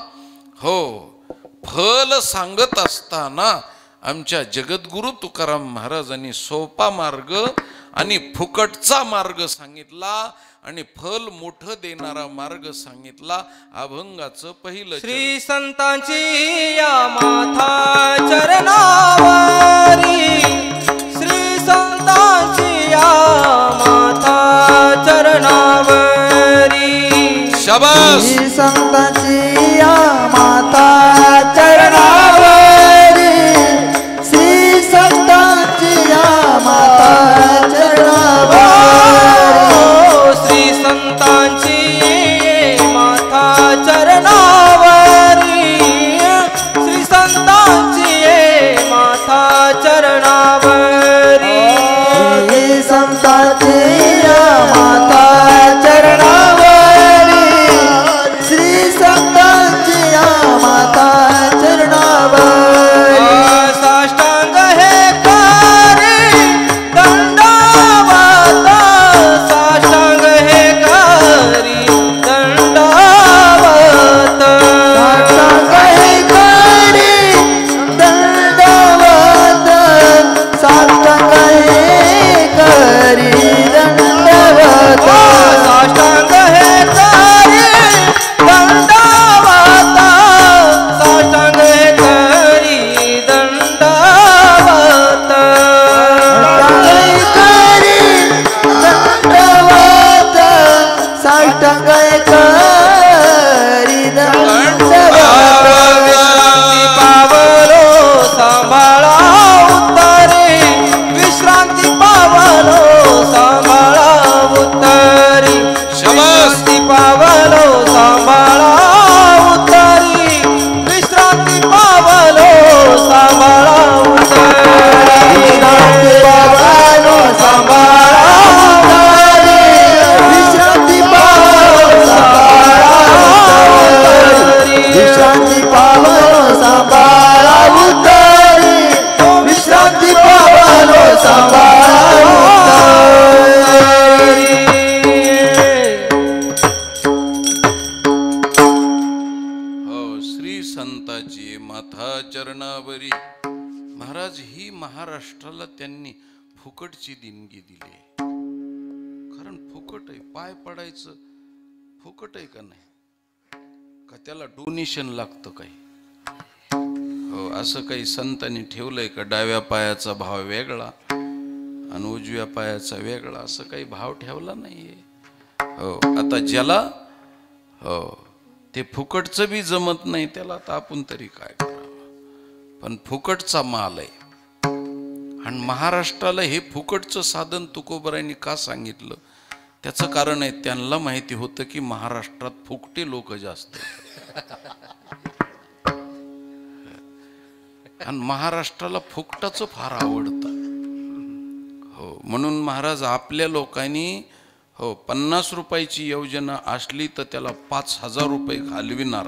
फल सांगत असताना आमच्या जगद्गुरु तुकाराम महाराजांनी सोपा मार्ग आणि फुकटचा मार्ग सांगितला आणि फल मोठं देणारा मार्ग सांगितला. अभंगाचं पहिलं श्री संतांची या माथा चरणावरी, श्री संतांची या माथा चरणावरी. शाबास. श्री संतांची या माता चरणावरी, श्री संतांची या माता चरणावरी. श्री संतांची माथा चरणावरी, श्री संतांची माथा चरणावरी. श्री संतांची या माता चरणावरी, श्री संतांची या माता चरणावरी. साष्टांग हे करी दंडावत, साष्टांग हे करी दंडावत. साष्टांग हे करी दंडवत, साष्टांग हे करी दंडवत. साष्टांग हे करी दंडावत, साष्टांग हे करी दंडावत. साष्टांग हे करी दंडवत. विश्रांती पावलो सांभाळा उत्तरे, विश्रांती पावलो सांभाळा उत्तरी. विश्रांती पावलो सांभाळा उत्तरी, विश्रांती पावलो सांभाळा उत्तरी. विश्रांती पावलो सांभाळा उत्तरी, विश्रांती पावलो सांभाळा उत्तरी. विश्रांती पावलो सांभाळा उत्तरी, विश्रांती पावलो सांभाळा उत्तरी. श्री संताची माथा चरणावरी. महाराज ही महाराष्ट्राला त्यांनी फुकटची देणगी दिली. कारण फुकट आहे, पाय पडायचं फुकट आहे का नाही, का त्याला डोनेशन लागतं काही? असं काही संतांनी ठेवलंय का डाव्या पायाचा भाव वेगळा आणि उजव्या पायाचा वेगळा, असं काही भाव ठेवला नाहीये. आता ज्याला ते फुकटचं बी जमत नाही त्याला आता आपण तरी काय करावं. पण फुकटचा माल आहे. आणि महाराष्ट्राला हे फुकटचं साधन तुकोबरायांनी का सांगितलं, त्याचं कारण आहे, त्यांना माहिती होतं की महाराष्ट्रात फुकटे लोक जास्त आणि महाराष्ट्राला फुकटाचं फार आवडतं. म्हणून महाराज आपल्या लोकांनी 50 रुपयाची योजना असली तर त्याला 5,000 रुपये घालविणार,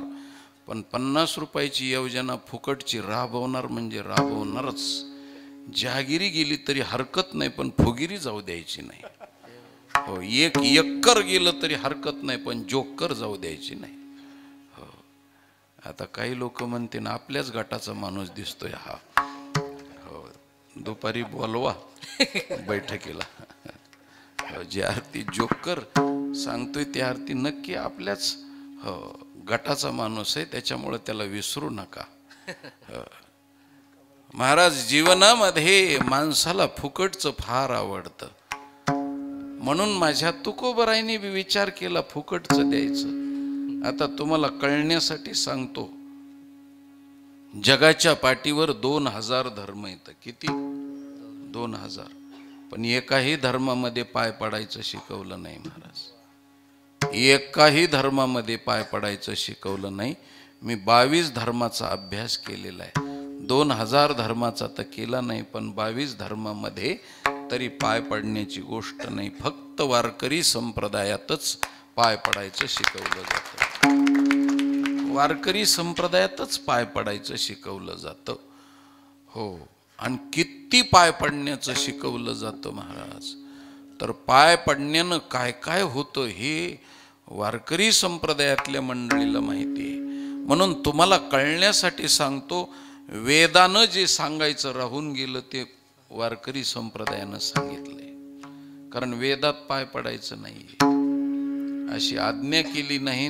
पण 50 रुपयाची योजना फुकटची राबवणार म्हणजे राबवणारच. जहागिरी गेली तरी हरकत नाही, पण फुगिरी जाऊ द्यायची नाही. एक एक्कर गेलं तरी हरकत नाही, पण जोक्कर जाऊ द्यायची नाही. आता काही लोक म्हणते ना आपल्याच गटाचा माणूस दिसतोय हा, दुपारी बोलवा बैठकीला. जी आरती जोकर सांगतोय ती आरती नक्की आपल्याच गटाचा माणूस आहे, त्याच्यामुळे त्याला विसरू नका. महाराज, जीवनामध्ये माणसाला फुकटचं फार आवडतं, म्हणून माझ्या तुकोबराईने बी विचार केला फुकटचं द्यायचं. आता तुम्हाला कळण्यासाठी सांगतो, जगाच्या पाठीवर 2000 धर्म येतं. किती? 2000. पण एकाही धर्मामध्ये पाय पडायचं शिकवलं नाही महाराज. एकाही धर्मामध्ये पाय पडायचं शिकवलं नाही. मी 22 धर्माचा अभ्यास केलेला आहे. 2000 धर्माचा तर केला नाही, पण 22 धर्मामध्ये तरी पाय पडण्याची गोष्ट नाही. फक्त वारकरी संप्रदायातच पाय पडायचं शिकवलं जातं. वारकरी संप्रदायातच पाय पडायचं शिकवलं जातं. हो, आणि किती पाय पडण्याचं शिकवलं जातं महाराज. तर पाय पडण्यानं काय काय होतं हे वारकरी संप्रदायातल्या मंडळीला माहिती आहे. म्हणून तुम्हाला कळण्यासाठी सांगतो, वेदानं जे सांगायचं राहून गेलं ते वारकरी संप्रदायानं सांगितलंय. कारण वेदात पाय पडायचं नाही अशी आज्ञा केली नाही,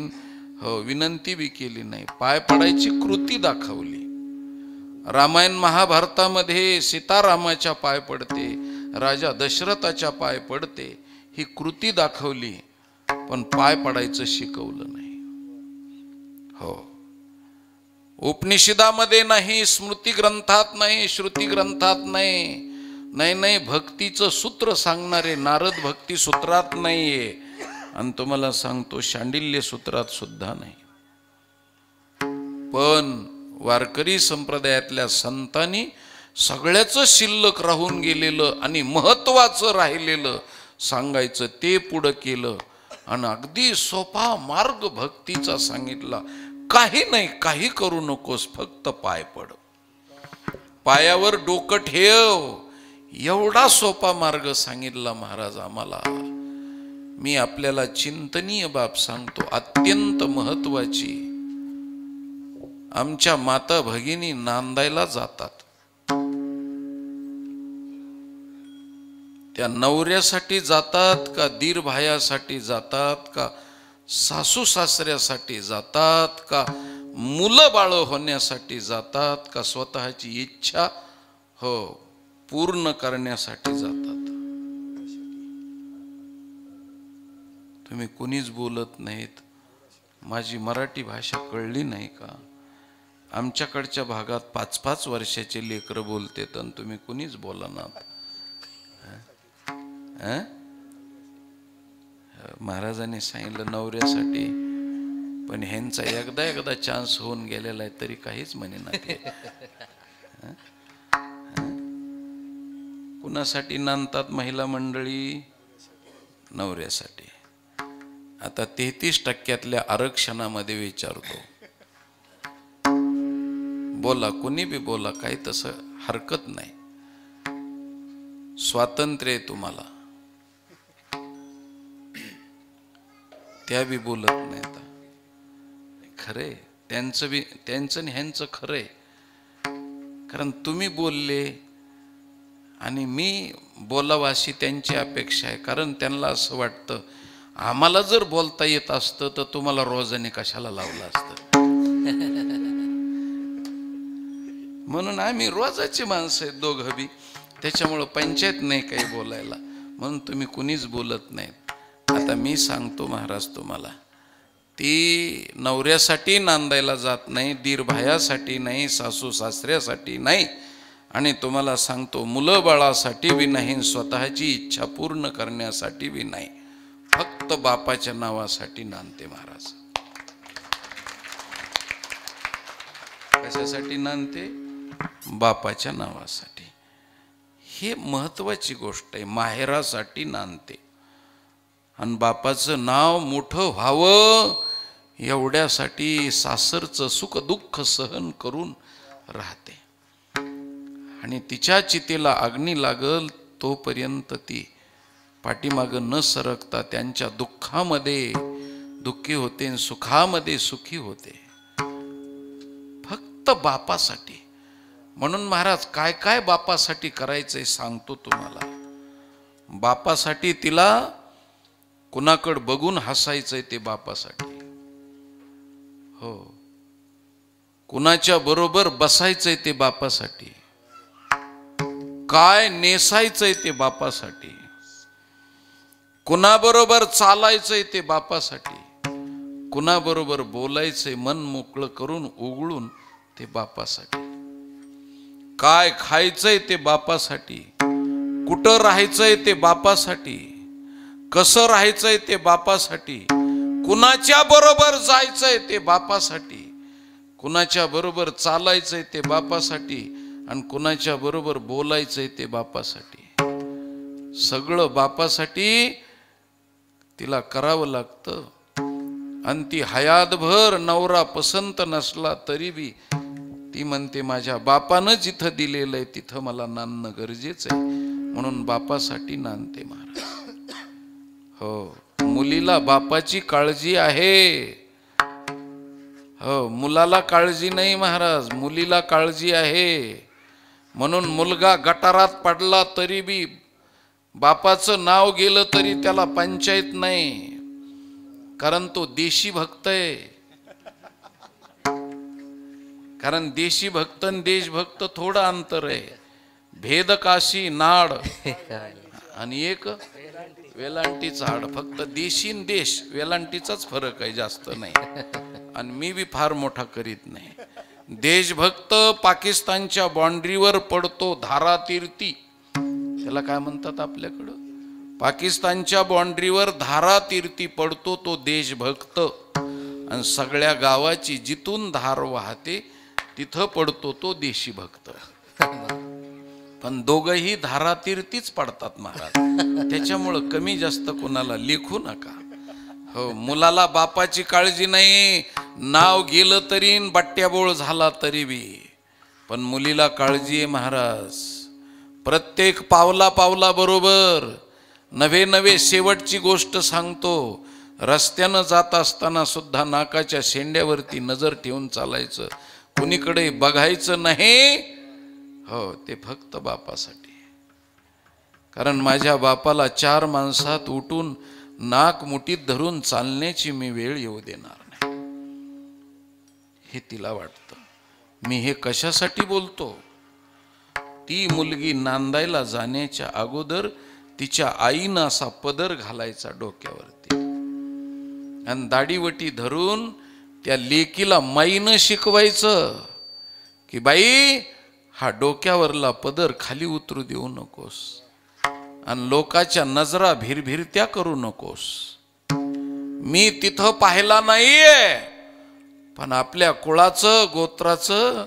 हो, विनंती बी केली नाही. पाय पडायची कृती दाखवली. रामायण महाभारतामध्ये सीतारामाच्या पाय पडते, राजा दशरथाच्या पाय पडते, ही कृती दाखवली, पण पाय पडायचं शिकवलं नाही. हो, उपनिषदामध्ये नाही, स्मृती ग्रंथात नाही, श्रुती ग्रंथात नाही. नाही, भक्तीचं सूत्र सांगणारे नारद भक्ती सूत्रात नाहीये, आणि तुम्हाला सांगतो शांडिल्य सूत्रात सुद्धा नाही. पण वारकरी संप्रदायातल्या संतांनी सगळ्याच शिल्लक राहून गेलेलं आणि महत्वाचं राहिलेलं सांगायचं ते पुढं केलं, आणि अगदी सोपा मार्ग भक्तीचा सांगितला. काही नाही, काही करू नकोस, फक्त पाय पड, पायावर डोकं ठेव, एवढा सोपा मार्ग सांगितला महाराज आम्हाला. मी आपल्याला चिंतनीय बाब सांगतो, अत्यंत महत्वाची. आमच्या माता भगिनी नांदायला जातात, त्या नवऱ्यासाठी जातात का दीर भायासाठी जातात का सासू सासऱ्यासाठी जातात का मुलं बाळ होण्यासाठी जातात का स्वतःची इच्छा हो पूर्ण करण्यासाठी जातात. तुम्ही कुणीच बोलत नाहीत. माझी मराठी भाषा कळली नाही का? आमच्याकडच्या भागात 5-5 वर्षाचे लेकरं बोलतेत आणि तुम्ही कुणीच बोलनात. महाराजांनी सांगितलं नवऱ्यासाठी, पण ह्यांचा एकदा चान्स होऊन गेलेला आहे तरी काहीच म्हणे ना. कुणासाठी नांदतात महिला मंडळी? नवऱ्यासाठी. आता 33% आरक्षणामध्ये विचारतो, बोला, कुणी बी बोला, काही तसं हरकत नाही, स्वातंत्र्य आहे तुम्हाला. त्या बी बोलत नाही. आता खरे त्यांचं आणि ह्यांचं खरंय, कारण तुम्ही बोलले आणि मी बोलावं अशी त्यांची अपेक्षा आहे. कारण त्यांना असं वाटतं आम्हाला जर बोलता येत असतं तर तुम्हाला रोजाने कशाला लावलं असतं. म्हणून आम्ही रोजाची माणसं आहेत दोघं बी, त्याच्यामुळं पंचायत नाही काही बोलायला, म्हणून तुम्ही कुणीच बोलत नाहीत. आता मी सांगतो महाराज तुम्हाला, ती नवऱ्यासाठी नांदायला जात नाही, दीर भायासाठी नाही, सासू सासऱ्यासाठी नाही, आणि तुम्हाला सांगतो मुलं बाळासाठी बी नाही, स्वतःची इच्छा पूर्ण करण्यासाठी बी नाही, फक्त बापाच्या नावासाठी नांदते महाराज. कशासाठी नांदते? बापाच्या नावासाठी. हे महत्वाची गोष्ट आहे. माहेरासाठी नांदते आणि बापाचं नाव मोठं व्हावं एवढ्यासाठी सासरचं सुख दुःख सहन करून राहते. आणि तिच्या चितेला अग्नी लागल तोपर्यंत ती पाठीमागं न सरकता त्यांच्या दुःखामध्ये दुःखी होते आणि सुखामध्ये सुखी होते, फक्त बापासाठी. म्हणून महाराज काय काय बापासाठी करायचंय सांगतो तुम्हाला. बापासाठी तिला कुणाकडे बघून हसायचंय ते बापासाठी. हो, कुणाच्या बरोबर बसायचंय ते बापासाठी. काय नेसायचंय ते बापासाठी, कुणाबरोबर चालायचंय ते बापासाठी, कुणाबरोबर बोलायचंय मन मोकळं करून उघडून ते बापासाठी, काय खायचंय ते बापासाठी, कुठं राहायचंय ते बापासाठी, कसं राहायचंय ते बापासाठी, कुणाच्या बरोबर जायचंय ते बापासाठी, कुणाच्या बरोबर चालायचंय ते बापासाठी आणि कुणाच्या बरोबर बोलायचंय ते बापासाठी. सगळं बापासाठी तिला करावं लागतं. आणि ती हयातभर नवरा पसंत नसला तरी बी ती म्हणते माझ्या बापानं जिथं दिलेलं आहे तिथं मला नांदणं गरजेचं आहे, म्हणून बापासाठी नांदते महाराज. हो, मुलीला बापाची काळजी आहे. हो, मुलाला काळजी नाही महाराज, मुलीला काळजी आहे. म्हणून मुलगा गटारात पडला तरी बी बापाचं नाव गेलं तरी त्याला पंचायत नाही, कारण तो देशी भक्त आहे. कारण देशी भक्त आणि देशभक्त थोडं अंतर आहे. भेद काशी नाड आणि एक वेलांटीचा हाड. फक्त देशी आणि देश वेलांटीचाच फरक आहे, जास्त नाही. आणि मी बी फार मोठा करीत नाही. देशभक्त पाकिस्तानच्या बाउंड्रीवर पडतो धारातीर्थी, त्याला काय म्हणतात आपल्याकडं, पाकिस्तानच्या बाउंड्रीवर धारातीर्थी पडतो तो देशभक्त. आणि सगळ्या गावाची जिथून धार वाहते तिथं पडतो तो देशी भक्त. पण दोघही धारातीर्थीच पडतात महाराज. त्याच्यामुळं कमी जास्त कोणाला लेखू नका. हो, मुलाला बापाची काळजी नाही, नाव गेलं तरी बट्ट्याबोळ झाला तरी बी, पण मुलीला काळजी आहे महाराज. प्रत्येक पावला पावला बरोबर. नवे नवे शेवटची गोष्ट सांगतो, रस्त्यानं जात असताना सुद्धा नाकाच्या शेंड्यावरती नजर ठेवून चालायचं, कुणीकडे बघायचं नाही. हो, ते फक्त बापासाठी. कारण माझ्या बापाला 4 माणसात उठून नाक मुठीत धरून चालण्याची मी वेळ येऊ देणार नाही, हे तिला वाटतं. मी हे कशासाठी बोलतो, ती मुलगी नांदायला जाण्याच्या अगोदर तिच्या आईनं असा पदर घालायचा डोक्यावरती आणि दाढीवटी धरून त्या लेकीला माईनं शिकवायचं की बाई, हा डोक्यावरला पदर खाली उतरू देऊ नकोस आणि लोकाच्या नजरा भिरभिरत्या करू नकोस. मी तिथं पाहिला नाहीये, पण आपल्या कुळाचं गोत्राचं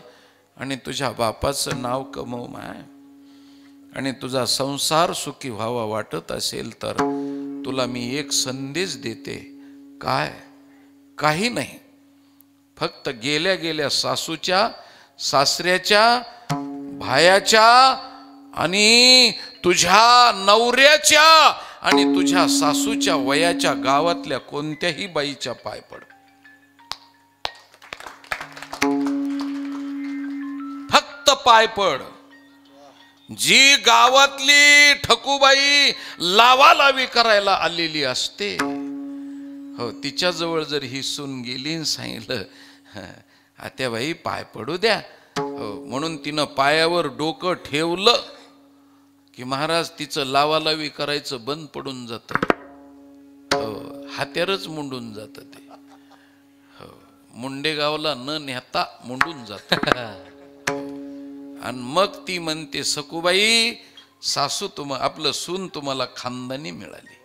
आणि तुझ्या बापाचं नाव कमव माय. आणि तुझा संसार सुखी व्हावा वाटत असेल तर तुला मी एक संदेश देते. काय? काही नाही, फक्त गेल्या गेल्या सासूच्या, सासऱ्याच्या, भायाच्या आणि तुझ्या नवऱ्याच्या आणि तुझ्या सासूच्या वयाच्या गावातल्या कोणत्याही बाईच्या पाय पड. फक्त पाय पड. जी गावातली ठकूबाई लावालावी करायला आलेली असते, हो, तिच्याजवळ जर ही सून गेली आणि सांगितलं आत्याबाई पाय पडू द्या, हो, म्हणून तिनं पायावर डोकं ठेवलं की महाराज तिचं लावालावी करायचं बंद पडून जातं. हो, हात्यारच मुंडून जातं ते. हो, मुंडेगावला न नेता मुंडून जात. आणि मग ती म्हणते सखूबाई, सासू आपलं सून तुम्हाला खानदानी मिळाली,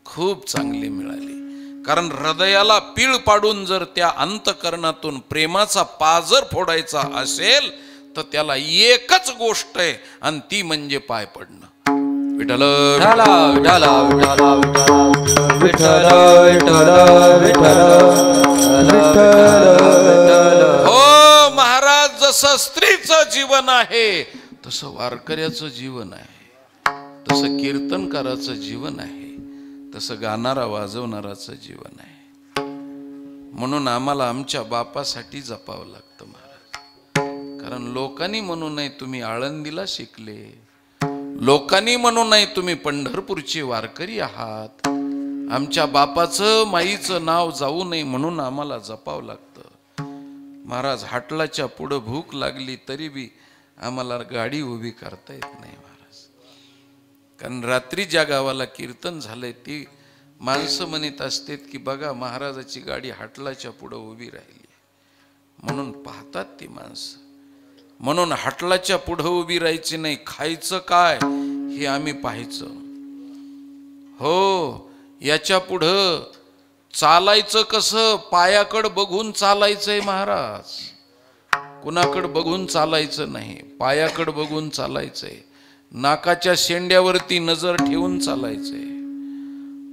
खूप चांगली मिळाली. कारण हृदयाला पीळ पाडून जर त्या अंतकरणातून प्रेमाचा पाजर फोडायचा असेल तर त्याला एकच गोष्ट आहे आणि ती म्हणजे पाय पडणं. विठ्ठल विठ्ठल विठ्ठल विठ्ठल विठ्ठल. हो महाराज, जसं स्त्रीचं जीवन आहे तसं वारकऱ्याचं जीवन आहे, तसं कीर्तनकाराचं जीवन आहे, तसं गाणारा वाजवणाराचं जीवन आहे. म्हणून आम्हाला आमच्या बापासाठी जपावं लागतं महाराज. कारण लोकांनी म्हणू नये तुम्ही आळंदीला शिकले, लोकांनी म्हणू नये तुम्ही पंढरपूरचे वारकरी आहात. आमच्या बापाचं माईचं नाव जाऊ नये म्हणून आम्हाला जपावं लागतं महाराज. हाटलाच्या पुढं भूक लागली तरी बी आम्हाला गाडी उभी करता येत नाही महाराज. कारण रात्री ज्या गावाला कीर्तन झालंय ती माणसं म्हणत असतात की बघा महाराजाची गाडी हाटलाच्या पुढं उभी राहिली, म्हणून पाहतात ती माणसं. म्हणून हाटलाच्या पुढं उभी राहायची नाही, खायचं काय हे आम्ही पाहायचं. हो, याच्या पुढं चालायचं कसं, पायाकडं बघून चालायचंय महाराज. कुणाकडं बघून चालायचं नाही, पायाकडं बघून चालायचंय. नाकाच्या शेंड्यावरती नजर ठेवून चालायचंय.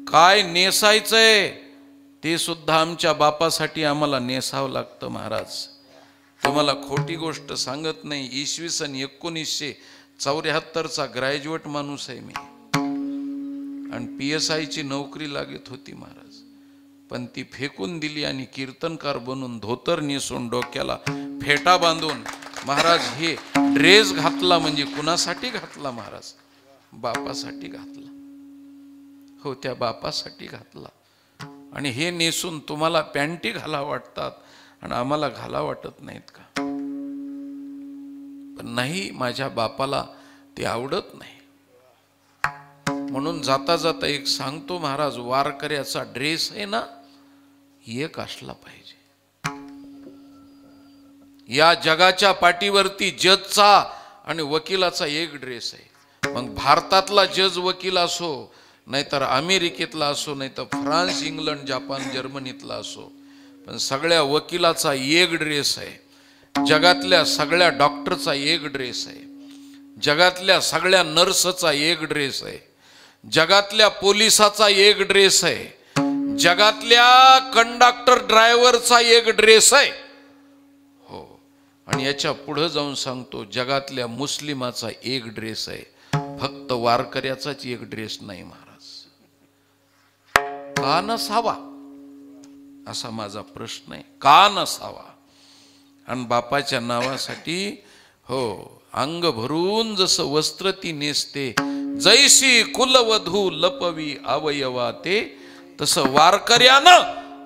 काय नेसायचंय ते सुद्धा आमच्या बापासाठी आम्हाला नेसावं लागतं महाराज. तुम्हाला खोटी गोष्ट सांगत नाही, इसवी सन 1974चा ग्रॅज्युएट माणूस आहे मी, आणि PSI ची नोकरी लागत होती महाराज. पण ती फेकून दिली आणि कीर्तनकार बनून धोतर नेसून डोक्याला फेटा बांधून महाराज हे ड्रेस घातला. म्हणजे कुणासाठी घातला महाराज? बापासाठी घातला. हो, त्या बापासाठी घातला. आणि हे नेसून तुम्हाला पॅन्टी घाला वाटतात आणि आम्हाला घाला वाटत नाहीत का? पण नाही, माझ्या बापाला ते आवडत नाही. म्हणून जाता जाता एक सांगतो महाराज, वारकऱ्याचा ड्रेस आहे ना, एक असला पाहिजे. या जगाच्या पाठीवरती जजचा आणि वकिलाचा एक ड्रेस आहे. मग भारतातला जज वकील असो, नाहीतर अमेरिकेतला असो, नाहीतर फ्रान्स, इंग्लंड, जपान, जर्मनीतला असो, पण सगळ्या वकिलाचा एक ड्रेस आहे. जगातल्या सगळ्या डॉक्टरचा एक ड्रेस आहे. जगातल्या सगळ्या नर्सचा एक ड्रेस आहे. जगातल्या पोलिसाचा एक ड्रेस आहे. जगातल्या कंडक्टर ड्रायव्हरचा एक ड्रेस आहे. हो, आणि याच्या पुढे जाऊन सांगतो, जगातल्या मुस्लिमाचा एक ड्रेस आहे. फक्त वारकऱ्याचाच एक ड्रेस नाही महाराज. का नसावा असा माझा प्रश्न आहे. का नसावा? आणि बापाच्या नावासाठी हो, अंग भरून जसं वस्त्र ती नेसते, जैसी कुलवधू लपवी अवयवा ते, तसं वारकऱ्यानं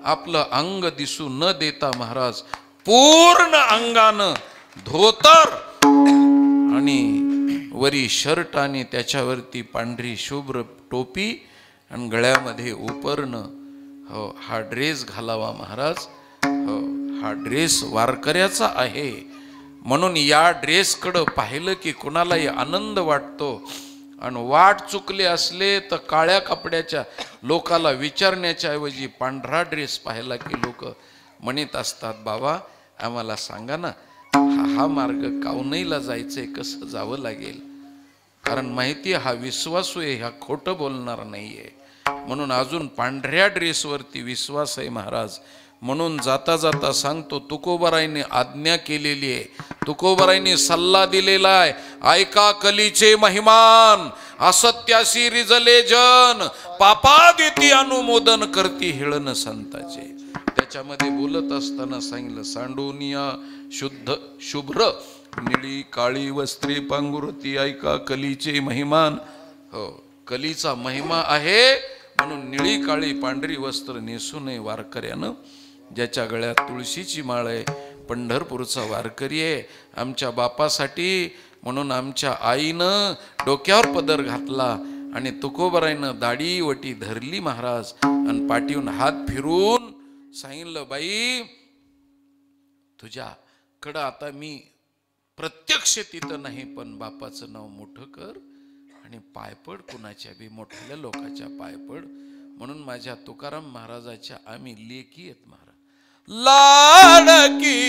आपलं अंग दिसू न देता महाराज पूर्ण अंगानं धोतर आणि वरी शर्ट आणि त्याच्यावरती पांढरी शुभ्र टोपी आणि गळ्यामध्ये उपरणं, हो, हा ड्रेस घालावा महाराज. हो, हा ड्रेस वारकऱ्याचा आहे. म्हणून या ड्रेसकडं पाहिलं की कोणालाही आनंद वाटतो. आणि वाट चुकले असले तर काळ्या कपड्याच्या लोकाला विचारण्याच्या ऐवजी पांढरा ड्रेस पाहिला की लोक म्हणत असतात, बाबा आम्हाला सांगा ना, हा मार्ग काउनईला जायचंय, कसं जावं लागेल? कारण माहिती हा विश्वासू आहे, हा खोटं बोलणार नाहीये. म्हणून अजून पांढऱ्या ड्रेसवरती विश्वास आहे महाराज. म्हणून जाता जाता सांगतो, तुकोबारायने आज्ञा केलेली आहे, तुकोबारायने सल्ला दिलेला आहे, ऐका कलीचे महिमान, असत्यासी रिजले जन, पापा देती अनुमोदन करती हेळन संताचे. त्याच्यामध्ये बोलत असताना सांगितलं, सांडोनिया शुद्ध शुभ्र निळी काळी वस्त्रे पांघुरती, ऐका कलीचे महिमान. हो, कलीचा महिमा आहे म्हणून निळी काळी पांढरी वस्त्र नेसू नये वारकऱ्यानं. ज्याच्या गळ्यात तुळशीची माळ आहे, पंढरपूरचा वारकरी आहे आमच्या बापासाठी. म्हणून आमच्या आईनं डोक्यावर पदर घातला आणि तुकोबारायनं दाढी वटी धरली महाराज, आणि पाठीवून हात फिरून सांगितलं, बाई तुझ्याकडं आता मी प्रत्यक्ष तिथं नाही, पण बापाचं नाव मोठं कर आणि पायपड, कुणाच्या बी मोठ्या लोकाच्या पायपड. म्हणून माझ्या तुकाराम महाराजाच्या आम्ही लेकी आहेत महाराज. लाडकी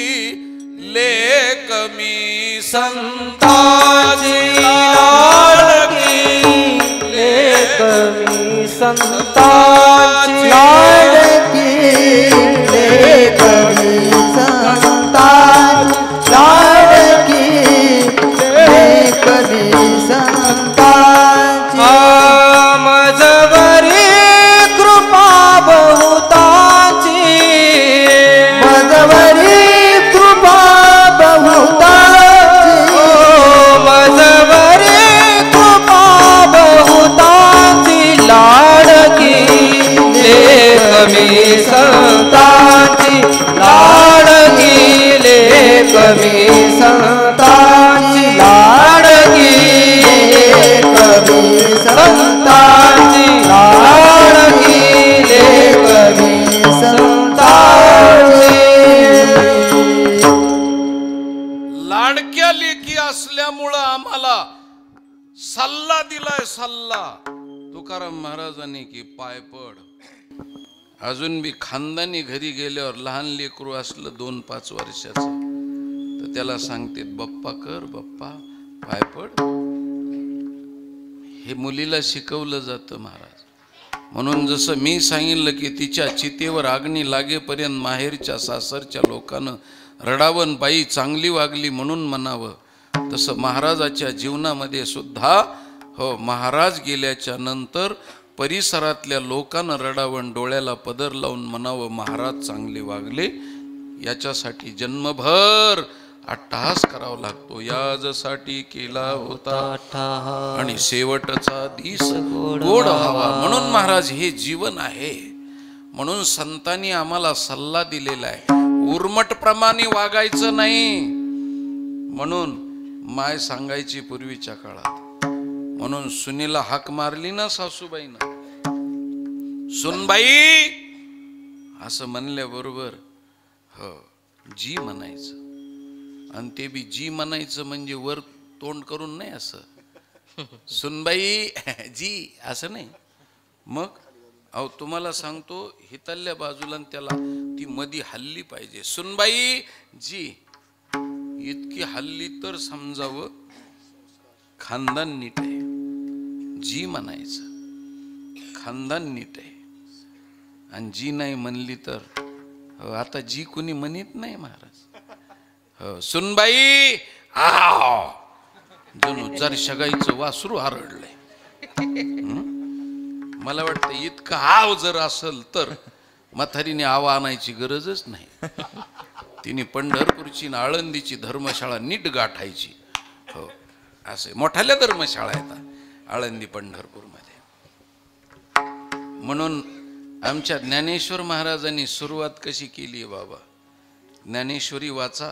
लेक मी संताची, लाडकी लेक मी संताची, लाडकी लेक मी संताची, लाडकी लेक मी संताची. मजवरी कृपा बहुताची, मजवरी कृपा बहुताची, मजवरी कृपा बहुताची, लाडकी लेक सल्ला तुकाराम महाराजांनी की पाय पड. अजून बी खानदानी घरी गेल्यावर लहान लेकरू असलं 2-5 वर्षाचं तर त्याला सांगते बाप्पा कर, बाप्पा पाय पड. हे मुलीला शिकवलं जातं महाराज. म्हणून जसं मी सांगितलं की तिच्या चितेवर अग्नी लागेपर्यंत माहेरच्या सासरच्या लोकांना रडावं, बाई चांगली वागली म्हणून म्हणावं, तसं महाराजाच्या जीवनामध्ये सुद्धा हो महाराज गेल्याच्या नंतर परिसरातल्या लोकांना रडावं, डोळ्याला पदर लावून म्हणावं महाराज चांगले वागले. याच्यासाठी जन्मभर अट्टहास करावा लागतो. याजसाठी केला होता आणि शेवटचा दिस गोड व्हावा. म्हणून महाराज हे जीवन आहे. म्हणून संतांनी आम्हाला सल्ला दिलेला आहे, उर्मटप्रमाणे वागायचं नाही. म्हणून माय सांगायची पूर्वीच्या काळात. म्हणून सुनीला हाक मारली ना सासूबाईनं, सुनबाई असं म्हणल्याबरोबर हो जी म्हणायचं. आणि ते बी जी म्हणायचं म्हणजे वर तोंड करून नाही, असं सुनबाई जी असं नाही. मग अहो तुम्हाला सांगतो हितल्या बाजूला त्याला ती मधी हल्ली पाहिजे. सुनबाई जी इतकी हल्ली तर समजावं खानदान नीट आहे. जी म्हणायचं खानदान नीट आहे. आणि जी नाही म्हणली तर आता जी कुणी म्हणत नाही महाराज. सुनबाई आ जणू जर शगाईचं वासरू आरडलंय. मला वाटतं इतकं आव जर असेल तर म्हातारीने आवा आणायची गरजच नाही. तिने पंढरपूरची आळंदीची धर्मशाळा नीट गाठायची. हो असे मोठ्याल्या धर्मशाळा आहेत आळंदी पंढरपूरमध्ये. म्हणून आमच्या ज्ञानेश्वर महाराजांनी सुरुवात कशी केली आहे बाबा. ज्ञानेश्वरी वाचा.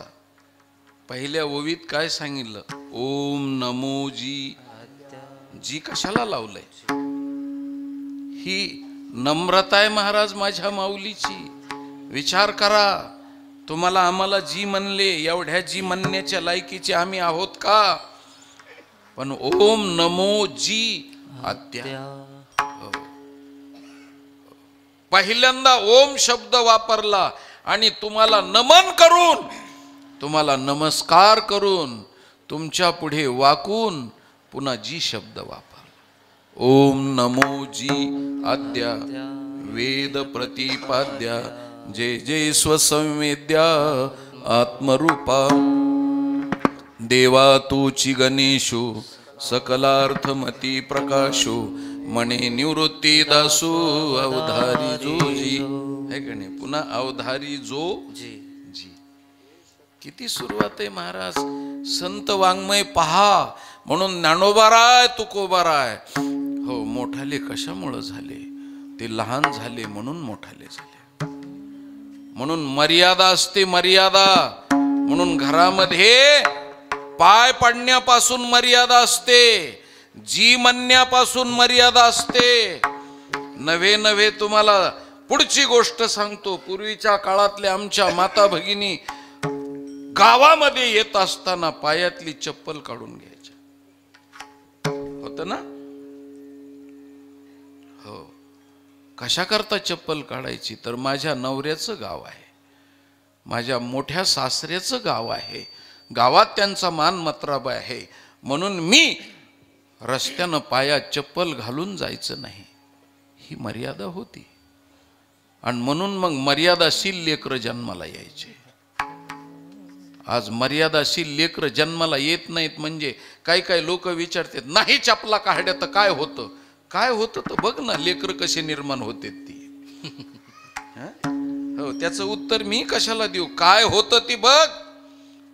पहिल्या ओवीत काय सांगितलं, ओम नमो जी. जी कशाला लावलंय? ही नम्रता आहे महाराज माझ्या माऊलीची. विचार करा, तुम्हाला आम्हाला जी म्हणले एवढ्या जी म्हणण्याच्या लायकीचे आम्ही आहोत का? पण ओम नमो जी आद्या. पहिल्यांदा ओम शब्द वापरला आणि तुम्हाला नमन करून, तुम्हाला नमस्कार करून, तुमच्या पुढे वाकून पुन्हा जी शब्द वापरला. ओम नमो जी आद्या वेद प्रतिपाद्या जय जय स्वसंवेद्या आत्मरूपा देवा तूची गणेशो सकलार्थमती प्रकाशो मणे निवृत्ती दासो अवधारी जो जी. है का नाही? पुन्हा अवधारी जो जी. किती सुरुवात आहे महाराज. संत वाङ्मय पहा. म्हणून ज्ञानोबाराय तुकोबाराय. हो मोठाले कशामुळे झाले? ते लहान झाले म्हणून मोठाले झाले. म्हणून मर्यादा असते, मर्यादा. म्हणून घरामध्ये पाय पडण्यापासून मर्यादा असते, जी म्हणण्यापासून मर्यादा असते. नव्हे नव्हे तुम्हाला पुढची गोष्ट सांगतो. पूर्वीच्या काळातल्या आमच्या माता भगिनी गावामध्ये येत असताना पायातली चप्पल काढून घ्यायच्या. होत ना? हो. कशा करता चप्पल काढायची? तर माझ्या नवऱ्याचं गाव आहे, माझ्या मोठ्या सासऱ्याचं गाव आहे, गावात त्यांचा मान मतराब आहे, म्हणून मी रस्त्यानं पायात चप्पल घालून जायचं नाही. ही मर्यादा होती. आणि म्हणून मग मर्यादाशील लेकरं जन्माला यायचे. आज मर्यादाशील लेकरं जन्माला येत नाहीत. म्हणजे काही काही लोक विचारतात नाही चपला काढ्या तर काय होतं? काय होतं तर बघ ना लेकरं कसे निर्माण होते ती. हो त्याचं उत्तर मी कशाला देऊ? काय होतं ती बघ.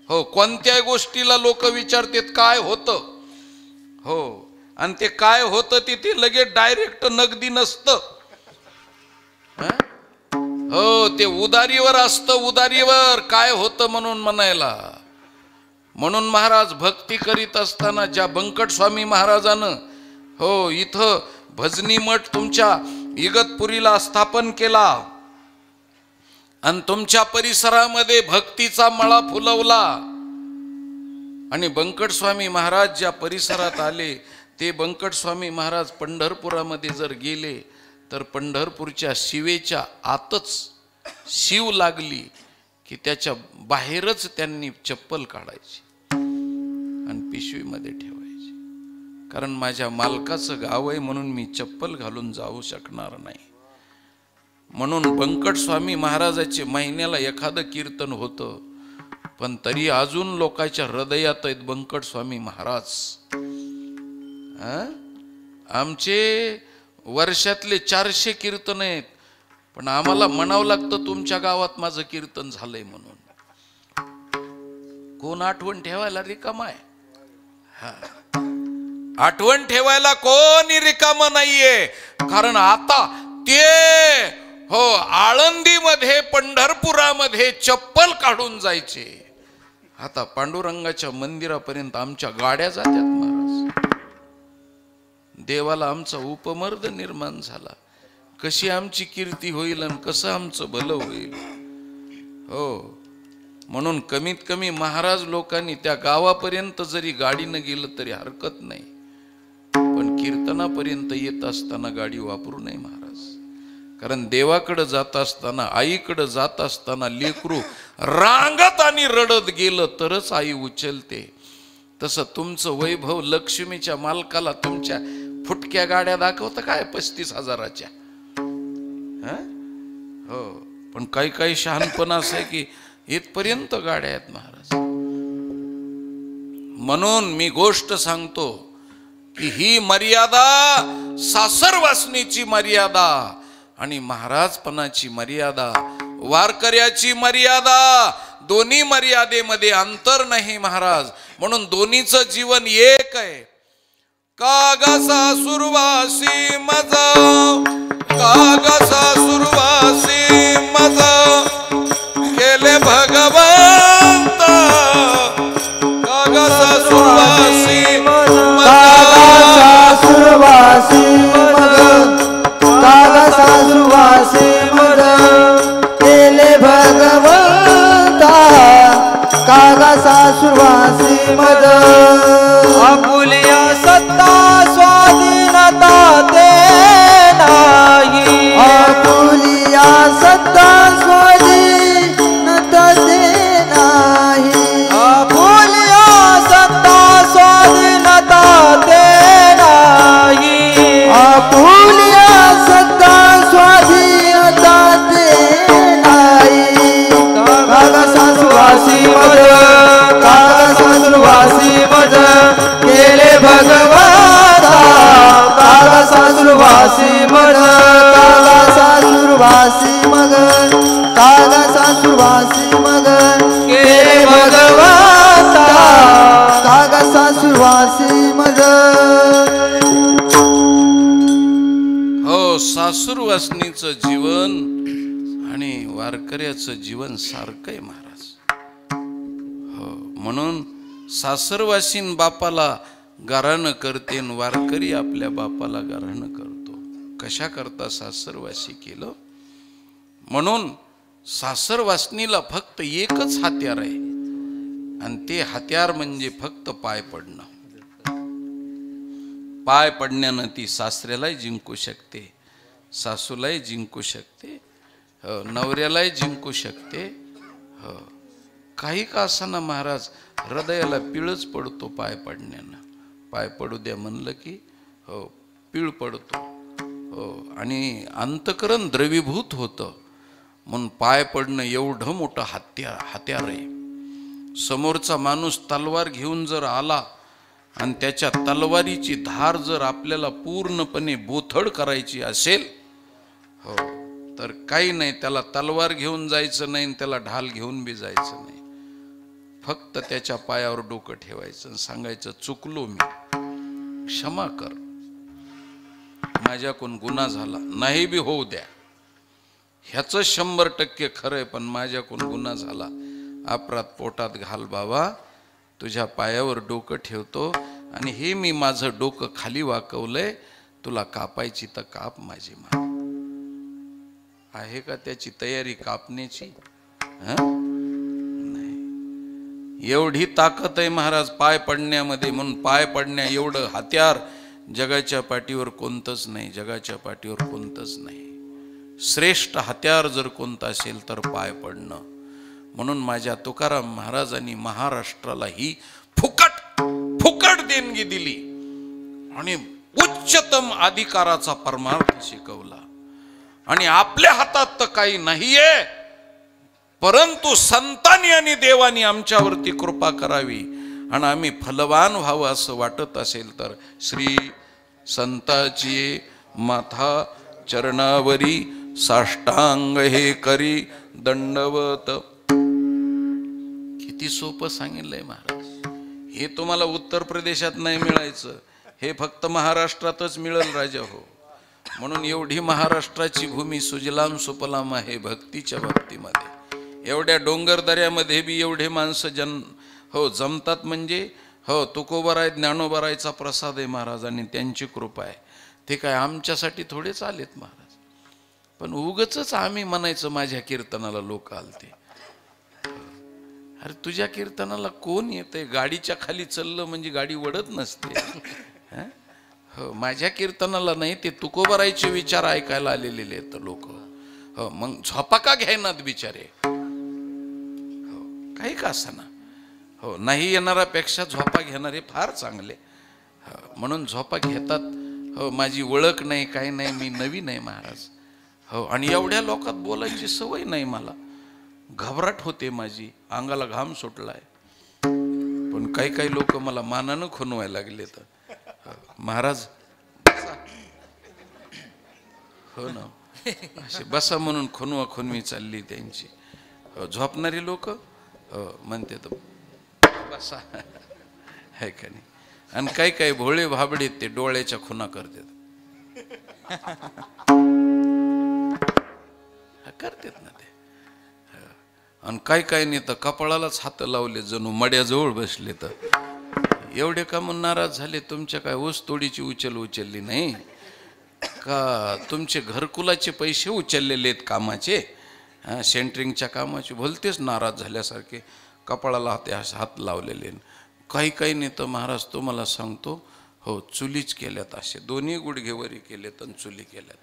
हो कोणत्याही गोष्टीला लोक विचारतात काय होतं. हो आणि ते काय होतं ते लगेच डायरेक्ट नगदी नसतं. हो ते उदारीवर असतं, उदारीवर काय होतं म्हणून म्हणायला. म्हणून महाराज भक्ती करीत असताना ज्या बंकट स्वामी महाराजानं हो इथं भजनी मठ तुमच्या इगतपुरीला स्थापन केला आणि तुमच्या परिसरामध्ये भक्तीचा मळा फुलवला. आणि बंकट स्वामी महाराज ज्या परिसरात आले ते बंकट स्वामी महाराज पंढरपुरामध्ये जर गेले तर पंढरपूरच्या शिवेच्या आतच शिव लागली की त्याच्या बाहेरच त्यांनी चप्पल काढायची आणि पिशवीमध्ये ठेवायची, कारण माझ्या मालकाचं गाव आहे म्हणून मी चप्पल घालून जाऊ शकणार नाही. म्हणून बंकट स्वामी महाराजाचे महिन्याला एखादं कीर्तन होतं, पण तरी अजून लोकांच्या हृदयात आहेत बंकट स्वामी महाराज. आमचे वर्षातले 400 कीर्तन आहेत, पण आम्हाला म्हणावं लागतं तुमच्या गावात माझं कीर्तन झालंय म्हणून. कोण आठवण ठेवायला रिकामा आहे? आठवण ठेवायला कोणी रिकाम नाहीये, कारण आता ते हो आळंदीमध्ये पंढरपुरामध्ये चप्पल काढून जायचे, आता पांडुरंगाच्या मंदिरापर्यंत आमच्या गाड्या जात्यात महाराज. देवाला आमचा उपमर्द निर्माण झाला. कशी आमची कीर्ती होईल आणि कसं आमचं भलं होईल. हो, म्हणून कमीत कमी महाराज लोकांनी त्या गावापर्यंत जरी गाडीनं गेलं तरी हरकत नाही, पण कीर्तनापर्यंत येत असताना गाडी वापरू नये महाराज. कारण देवाकडे जात असताना, आईकडे जात असताना लेकरू रांगत आणि रडत गेलं तरच आई उचलते. तसं तुमचं वैभव लक्ष्मीच्या मालकाला तुमच्या फुटक्या गाड्या दाखवतं काय 35,000च्या. हो, पण काही काही शहाणपण असं आहे की इथपर्यंत गाड्या आहेत महाराज. म्हणून मी गोष्ट सांगतो की ही मर्यादा सासरवासनीची मर्यादा आणि महाराजपणाची मर्यादा, वारकऱ्याची मर्यादा, दोन्ही मर्यादेमध्ये अंतर नाही महाराज. म्हणून दोन्हीचं जीवन एक आहे. कागसा सुरवासी मज, कागसा सुरवासी मज केले भगवंत, कागसा सुरवासी मज, कागसा सुरवासी मज, कागसा सुरवासी मज केले भगवंता, कागसा सुरवासी मज. आपुलिया सत्ता स्वाधीनता दे नाही, आपुलिया सत्ता स्वाधीनता दे नाही, आपुलिया सत्ता स्वाधीनता दे नाही, आपुलिया सत्ता स्वाधीनता दे नाही. कागसा सुरवासी मज, कागसा सुरवासी मज केले भगवंता, कागसा सुरवासी मज, कागसा सुरवासी मग, कागसा सुरवासी मग केले भगवंता, कागसा सुरवासी मग. हो, सासूरवासनीचं जीवन आणि वारकऱ्याचं जीवन सारखं आहे महाराज. हो, म्हणून सासरवासीन बापाला गाराणं करते, वारकरी आपल्या बापाला गाराणं करतो. कशा करता सासरवासी केलं? म्हणून सासरवासनीला फक्त एकच हत्यार आहे, आणि ते हत्यार म्हणजे फक्त पाय पडणं. पाय पडण्यानं ती सासऱ्यालाही जिंकू शकते, सासूलाही जिंकू शकते, नवऱ्यालाही जिंकू शकते. हो, काही का असताना महाराज हृदयाला पिळच पडतो पाय पडण्यानं. पाय पडू द्या म्हणलं की हो पिळ पडतो. हो, आणि अंतकरण द्रवीभूत होतं. म्हणून पाय पडणं एवढं मोठं हत्यार आहे. समोरचा माणूस तलवार घेऊन जर आला आणि त्याच्या तलवारीची धार जर आपल्याला पूर्णपणे बोथड करायची असेल, हो, तर काही नाही, त्याला तलवार घेऊन जायचं नाही, त्याला ढाल घेऊन बी जायचं नाही. फक्त त्याच्या पायावर डोकं ठेवायचं, सांगायचं चुकलो मी, क्षमा कर, माझ्याकडून गुन्हा झाला, नाही बी होऊ द्या, ह्याचं 100% खरंय, पण माझ्याकडून गुन्हा झाला, अपराध पोटात घाल बाबा, तुझ्या पायावर डोकं ठेवतो, आणि हे मी माझं डोकं खाली वाकवलंय, तुला कापायची तर काप माझी मान. आहे का त्याची तयारी कापण्याची? नाही. एवढी ताकद आहे महाराज पाय पडण्यामध्ये. म्हणून पाय पडण्या एवढं हत्यार जगाच्या पाठीवर कोणतंच नाही, जगाच्या पाठीवर कोणतंच नाही. श्रेष्ठ हत्यार जर कोणतं असेल तर पाय पडणं. म्हणून माझ्या तुकाराम महाराजांनी महाराष्ट्राला ही फुकट देणगी दिली आणि उच्चतम अधिकाराचा परमार्थ शिकवला. आणि आपल्या हातात तर काही नाहीये, परंतु संतांनी आणि देवानी आमच्यावरती कृपा करावी आणि आम्ही फलवान व्हावं असं वाटत असेल तर श्री संताची माथा चरणावरी साष्टांग हे करी दंडवत. किती सोपं सांगितलंय महाराज. हे तुम्हाला उत्तर प्रदेशात नाही मिळायचं, हे फक्त महाराष्ट्रातच मिळेल राजा हो. म्हणून एवढी महाराष्ट्राची भूमी सुजलाम सुफलाम आहे भक्तीच्या बाबतीमध्ये. एवढ्या डोंगरदऱ्यामध्ये बी एवढे माणसं जमतात म्हणजे तुकोबराय ज्ञानोबरायचा प्रसाद आहे महाराज आणि त्यांची कृपा आहे. ते काय आमच्यासाठी थोडेच आलेत महाराज. पण उगच आम्ही म्हणायचं माझ्या कीर्तनाला लोक आलते. अरे तुझ्या कीर्तनाला कोण येते? गाडीच्या खाली चाललं म्हणजे गाडी वडत नसते. हो, माझ्या कीर्तनाला नाही, ते तुकोबरायचे विचार ऐकायला आलेले आहेत लोक. हो, मग झोपा का घ्यायनात बिचारे? हो, काही का असना. हो, नाही येणाऱ्यापेक्षा झोपा घेणारे फार चांगले. म्हणून झोपा घेतात. हो, माझी ओळख नाही, काही नाही, मी नवीन आहे महाराज. हो, आणि एवढ्या लोकात बोलायची सवय नाही मला. घबराट होते माझी, अंगाला घाम सुटलाय. पण काही काही लोक मला मानानं खुनवायला लागले. तर महाराज हो ना, असे बसा म्हणून खुनवा खुनवी चालली त्यांची. झोपणारी लोक म्हणते तर बसा आहे का नाही. आणि काही काही भोळे भाबडे ते डोळ्याच्या खुना करतात. करतात ना ते. आणि काही काही नाही तर कपाळालाच हात लावले, जणू मड्याजवळ बसले. तर एवढे का म्हणून नाराज झाले? तुमच्या काय ऊस तोडीची उचलली नाही का? तुमचे घरकुलाचे पैसे उचललेले आहेत कामाचे, सेंटरिंगच्या कामाचे. भलतेच नाराज झाल्यासारखे कपाळाला हात लावलेले. काही काही नाही तर महाराज तुम्हाला सांगतो, हो चुलीच केल्यात. असे दोन्ही गुडघे वरी केलेत आणि चुली केल्यात.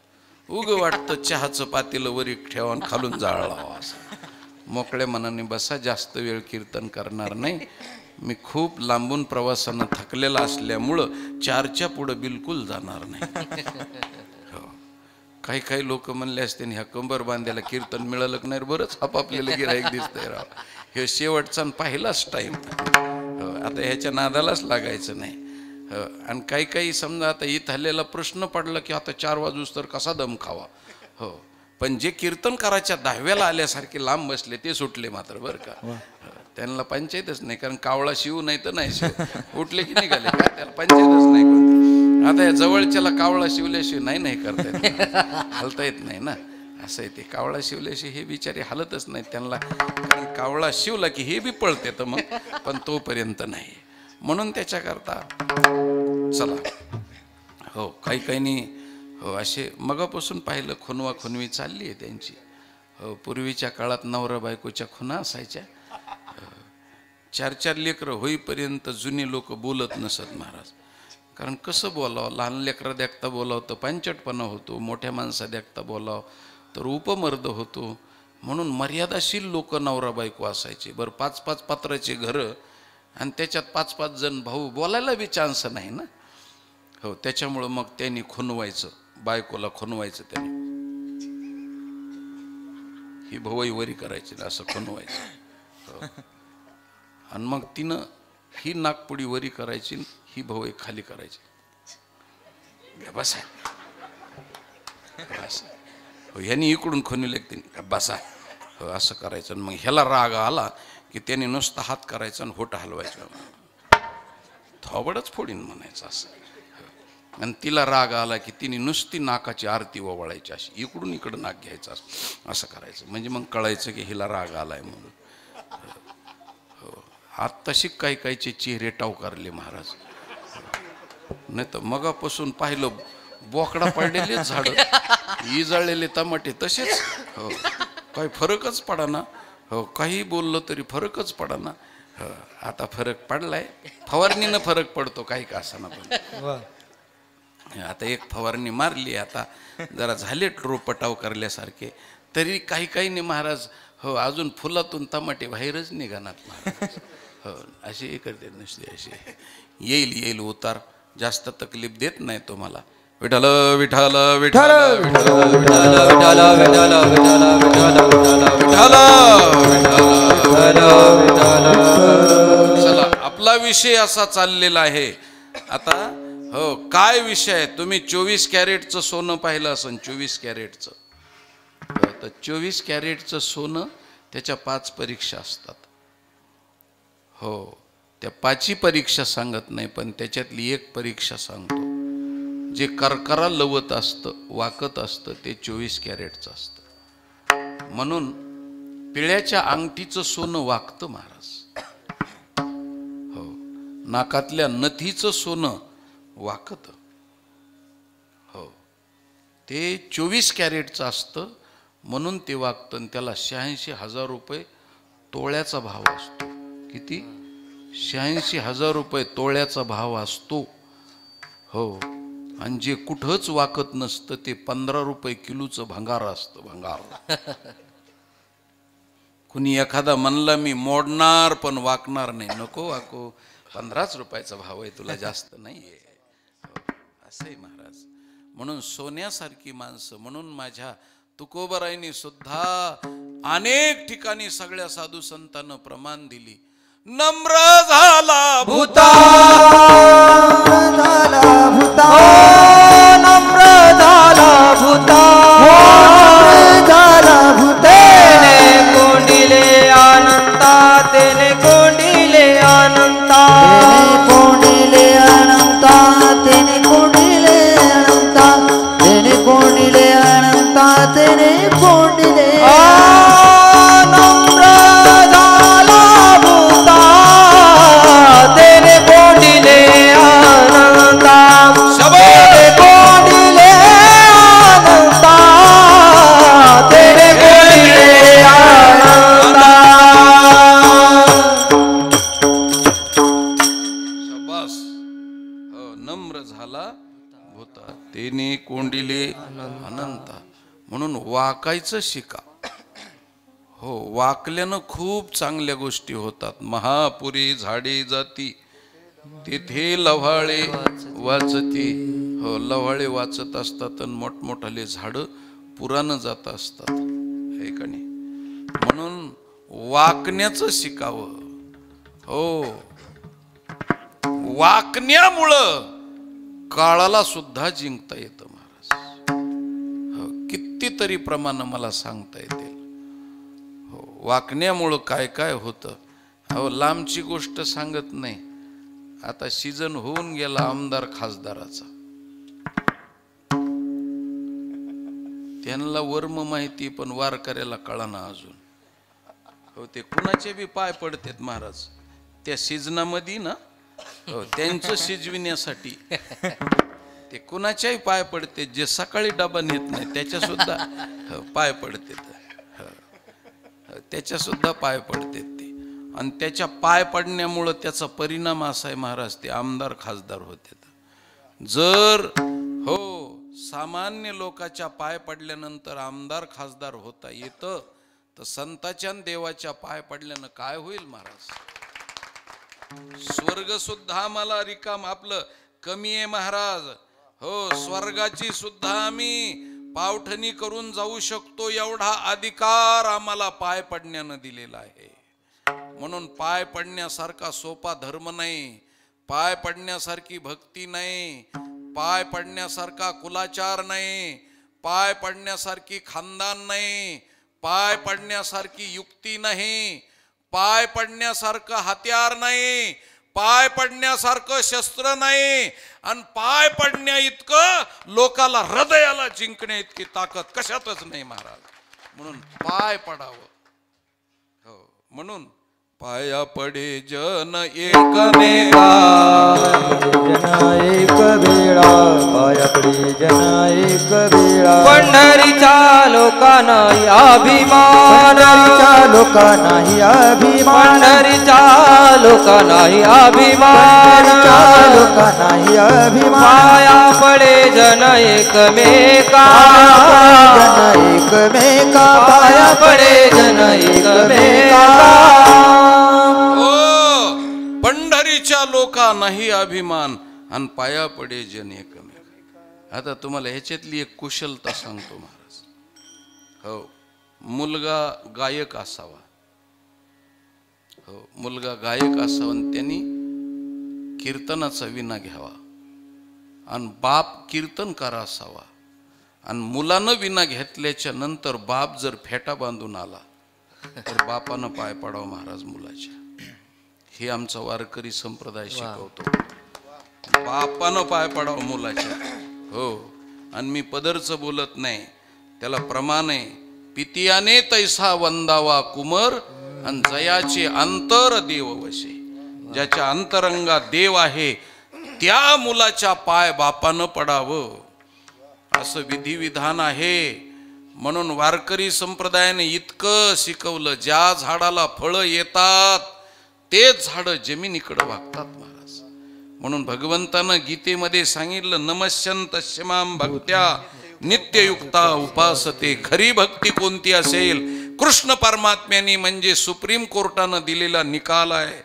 उग वाटतं चहाचं पातेलं वरी ठेवा आणि खालून जाळ लावा. असं मोकळ्या मनाने बसा. जास्त वेळ कीर्तन करणार नाही. मी खूप लांबून प्रवासानं थकलेला असल्यामुळं 4च्या पुढं बिलकुल जाणार नाही. हो, काही काही लोक म्हणले असते ह्या कंबर बांधायला कीर्तन मिळालं नाही, बरंच आपापल्याला गिऱ्हाईक दिसतंय राव. हे शेवटचा पहिलाच टाईम. हो, आता ह्याच्या नादालाच लागायचं नाही. हो, आणि काही काही समजा आता इथं आलेला प्रश्न पडला की आता 4 वाजूस तर कसा दम खावा. हो, पण जे कीर्तन करायच्या 10व्याला आल्यासारखे लांब बसले ते सुटले मात्र बरं का. त्यांना पंचायतच नाही, कारण कावळा शिव नाही तर नाही शिव, उठले की निघाले काय, त्याला पंचायतच नाही कोणती. आता या जवळच्याला कावळा शिवल्याशिवाय नाही करता येत, हलता येत नाही ना. असं आहे ते. कावळा शिवल्याशिवाय हे बिचारे हलतच नाहीत त्यांना, कारण कावळा शिवला की हे बी पळते तर मग, पण तोपर्यंत नाही. म्हणून त्याच्याकरता चला. हो, काही काहींनी हो असे मगापासून पाहिलं खुनवा खुनवी चालली आहे त्यांची. हो, पूर्वीच्या काळात नवरा बायकोच्या खुना असायच्या. 4-4 लेकरं होईपर्यंत जुने लोक बोलत नसत महाराज. कारण कसं बोलावं, लहान लेकरं देखता बोलावं तर पंचटपणा होतो, मोठ्या माणसा देखता बोलावं तर उपमर्द होतो. म्हणून मर्यादाशील लोक नवरा बायको असायचे. बरं 5-5 पात्राचे घरं आणि त्याच्यात 5-5 जण भाऊ, बोलायला बी चान्स नाही ना. हो, त्याच्यामुळं मग त्यांनी खुनवायचं, बायकोला खुनवायचं. त्यांनी ही भवई वरी करायची ना, असं खुनवायचं. हो, आणि मग तिनं ही नागपुडी वरी करायची, ही भवई खाली करायची. बसा हो, ह्यानी इकडून खुनी लागते बसा. हो, असं करायचं. आणि मग ह्याला राग आला की त्याने नुसता हात करायचा आणि होट हलवायचं, थोबडच फोडीन म्हणायचं असं. आणि तिला राग आला की तिने नुसती नाकाची आरती ओवाळायची, अशी इकडून इकडं नाक घ्यायचं असं करायचं. म्हणजे मग कळायचं की हिला राग आलाय म्हणून. हो, आत्ताशी काही काहीचे चेहरे टावकारले महाराज. नाही तर मगापासून पाहिलं बोकडा पडलेले झाड, इजळलेले टमाटे तसेच. हो, काही फरकच पडा ना. हो, काही बोललं तरी फरकच पडा ना. हो, आता फरक पडलाय, फवारणीनं फरक पडतो काही का असाना. पण आता एक फवारणी मारली, आता जरा झाले रोपटाव करल्यासारखे, तरी काही काही नाही महाराज. हो, अजून फुलातून टमाटे बाहेरच निघानात महाराज. हो, असे हे करते नसते. असे येईल उतार, जास्त तकलीफ देत नाही तुम्हाला. विठ्ठल विठ्ठल विठ्ठल विठ्ठल विठ्ठल विठ्ठल विठ्ठल विठ्ठल. चला, आपला विषय असा चाललेला आहे आता. हो, काय विषय आहे? तुम्ही 24 कॅरेटचं सोनं पाहिलं असेल. 24 कॅरेटचं. तर 24 कॅरेटचं सोनं, त्याच्या 5 परीक्षा असतात. हो, त्या 5ही परीक्षा सांगत नाही, पण त्याच्यातली एक परीक्षा सांगतो. जे करकरा लवत असतं, वाकत असतं, ते 24 कॅरेटचं असतं. म्हणून पिळ्याच्या अंगठीचं सोनं वाकतं महाराज. हो, नाकातल्या नथीचं सोनं वाकत. हो, ते 24 कॅरेटचं असतं, म्हणून ते वागतं. त्याला 86,000 रुपये तोळ्याचा भाव असतो. किती? 86,000 रुपये तोळ्याचा भाव असतो. हो, आणि जे कुठंच वाकत नसतं ते 15 रुपये किलोचं भंगार असतं. भंगार. कुणी एखादा म्हणला मी मोडणार पण वाकणार नाही, नको वाको, 15च रुपयाचा भाव आहे, तुला जास्त नाही आहे. असंही महाराज. म्हणून सोन्यासारखी माणसं. म्हणून माझ्या तुकोबराईनी सुद्धा अनेक ठिकाणी सगळ्या साधू संतांना प्रमाण दिली. नम्र झाला भूता, नम्र झाला भूता, झाला भूता. तेने कोंडिले अनंता, तेने कोंडिले अनंता, कोंडिले अनंता, तेने कोंडिले अनंता, तेने कोंडिले अनंता, तेने कोंडिले. नम्र झाला भूता, तेने कोंडिले अनंता, तेने कोंडिले अनंता, तेने कोंडिले अनंता. शाबास. हो, नम्र झाला भूता, तेने कोंडिले अनंता. म्हणून वाकायचं शिका. हो, वाकल्यानं खूप चांगल्या गोष्टी होतात. महापुरी झाडे जाती, तिथे लव्हाळे वाचती. हो, लव्हाळे वाचत असतात आणि मोठमोठाले झाडं पुरानं जात असतात, हे का नाही? म्हणून वाकण्याचं शिकावं. हो, वाकण्यामुळं काळाला सुद्धा जिंकता येतं महाराज. हो, कितीतरी प्रमाण मला सांगता येतील. हो, वाकण्यामुळं काय काय होतं. हो, लांबची गोष्ट सांगत नाही. आता सीजन होऊन गेला आमदार खासदाराचा. त्यांना वर्म माहिती, पण वारकऱ्याला कळना अजून. हो, ते कुणाचे बी पाय पडतात महाराज त्या सीजनामध्ये ना. हो, त्यांचं शिजविण्यासाठी ते कुणाच्याही पाय पडते. जे सकाळी डबा नेत नाही त्याच्या सुद्धा पाय पडते. त्याच्या सुद्धा पाय पडते ते. आणि त्याच्या पाय पडण्यामुळं त्याचा परिणाम असा आहे महाराज, ते आमदार खासदार होते. जर हो, सामान्य लोकाच्या पाय पडल्यानंतर आमदार खासदार होता येतं, तर संताच्या देवाच्या पाय पडल्यानं काय होईल महाराज? स्वर्ग सुद्धा आम्हाला रिकाम, आपलं कमी आहे महाराज. हो, स्वर्गाची सुद्धा आम्ही पावठणी करून जाऊ शकतो, एवढा अधिकार आम्हाला पाय पडण्यानं दिलेला आहे. म्हणून पाय पडण्यासारखा सोपा धर्म नाही, पाय पडण्यासारखी भक्ती नाही, पाय पडण्यासारखा कुलाचार नाही, पाय पडण्यासारखी खानदान नाही, पाय पडण्यासारखी युक्ती नाही, पाय पडण्यासारखं हत्यार नाही, पाय पडण्यासारखं शस्त्र नाही, आणि पाय पडण्या इतकं लोकाला हृदयाला जिंकण्या इतकी ताकद कशातच नाही महाराज. म्हणून पाय पडावं. हो, म्हणून पाया पडे जन एकमेका, जन एक वेळा पाया पडे जन एक वेळा, पंढरीच्या लोकांना अभिमान, पंढरीच्या लोकांनाही अभिमान, पंढरीच्या लोकांनाही अभिमान, पंढरीच्या लोकांनाही अभिमान, पाया पडे जन एकमेका, जन एकमेका, पाया पडे जन एकमेका. पंढरीच्या लोकांनाही अभिमान आणि पाया पडे जन एकमेक. आता तुम्हाला ह्याच्यातली एक कुशलता सांगतो महाराज. हो, मुलगा गायक असावा, हो मुलगा गायक असावा आणि त्यांनी कीर्तनाचा विना घ्यावा, आणि बाप कीर्तनकार असावा, आणि मुलानं विना घेतल्याच्या नंतर बाप जर फेटा बांधून आला तर बापानं पाय पडावा महाराज मुलाच्या. हे आमचा वारकरी संप्रदाय शिकवतो. बापानं पाय पडावं मुलाच्या. हो, आणि मी पदरचं बोलत नाही, त्याला प्रमाण आहे. पितियाने तैसा वंदावा कुमर, आणि जयाचे अंतर देव वशे. ज्याच्या अंतरंगात देव आहे त्या मुलाच्या पाय बापानं पडावं, असं विधिविधान आहे. म्हणून वारकरी संप्रदायाने इतकं शिकवलं, ज्या झाडाला फळं येतात तेच झाडं जमिनीकडे वागतात महाराज. म्हणून भगवंतानं गीतेमध्ये सांगितलं, नमस्यन्तस्य मां भक्त्या नित्ययुक्ता उपासते. खरी भक्ती कोणती असेल? कृष्ण परमात्म्याने म्हणजे सुप्रीम कोर्टानं दिलेला निकाल आहे.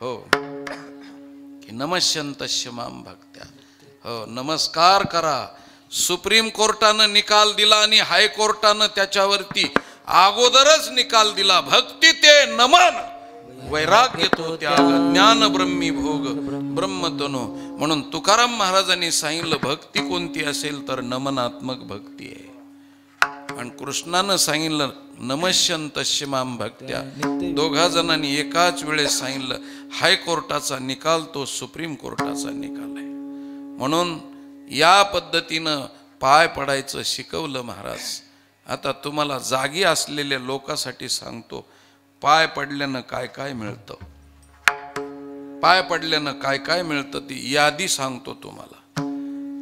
हो, की नमस्यन्तस्य मां भक्त्या. हो, नमस्कार करा. सुप्रीम कोर्टानं निकाल दिला आणि हायकोर्टानं त्याच्यावरती अगोदरच निकाल दिला, भक्ती ते नमन, वैराग्य तो त्याग, ज्ञान ब्रह्मी भोग ब्रह्मतनो. म्हणून तुकाराम महाराजांनी सांगितलं, भक्ती कोणती असेल तर नमनात्मक भक्ती आहे. आणि कृष्णानं सांगितलं नमस्यन्तस्य मां भक्त्या. दोघा जणांनी एकाच वेळेस सांगितलं. हायकोर्टाचा निकाल तो सुप्रीम कोर्टाचा निकाल आहे. म्हणून या पद्धतीनं पाय पडायचं शिकवलं महाराज. आता तुम्हाला जागी असलेल्या लोकांसाठी सांगतो, पाय पडल्यानं काय काय मिळतं, पाय पडल्यानं काय काय मिळतं ती यादी सांगतो तुम्हाला.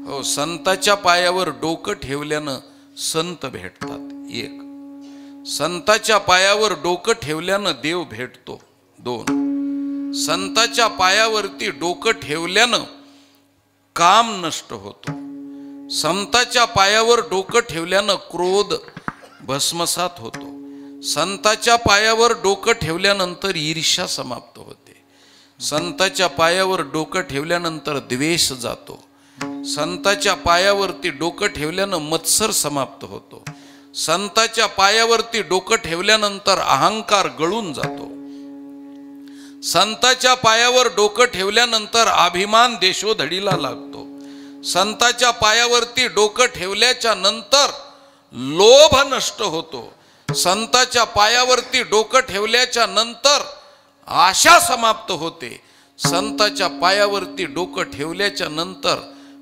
हो, संताच्या पायावर डोकं ठेवल्यानं संत भेटतात. एक, संताच्या पायावर डोकं ठेवल्यानं देव भेटतो. दोन, संताच्या पायावरती डोकं ठेवल्यानं काम नष्ट होतो. संताच्या पायावर डोकं ठेवल्यानं क्रोध भस्मसात होतो. संताच्या पायावर डोकं ठेवल्यानंतर ईर्ष्या समाप्त होते. संताच्या पायावर डोकं ठेवल्यानंतर द्वेष जातो. संताच्या पायावरती डोकं ठेवल्यानं मत्सर समाप्त होतो. संताच्या पायावरती डोकं ठेवल्यानंतर अहंकार गळून जातो. संताच्या पायावर डोकं ठेवल्यानंतर अभिमान देशोधडीला लागतो. संताच्या पायावरती डोकं ठेवल्याच्या नंतर लोभ नष्ट होतो. संताच्या पायावरती डोकं ठेवल्याच्या नंतर आशा समाप्त होते. संताच्या पायावरती डोकं ठेवल्याच्या नंतर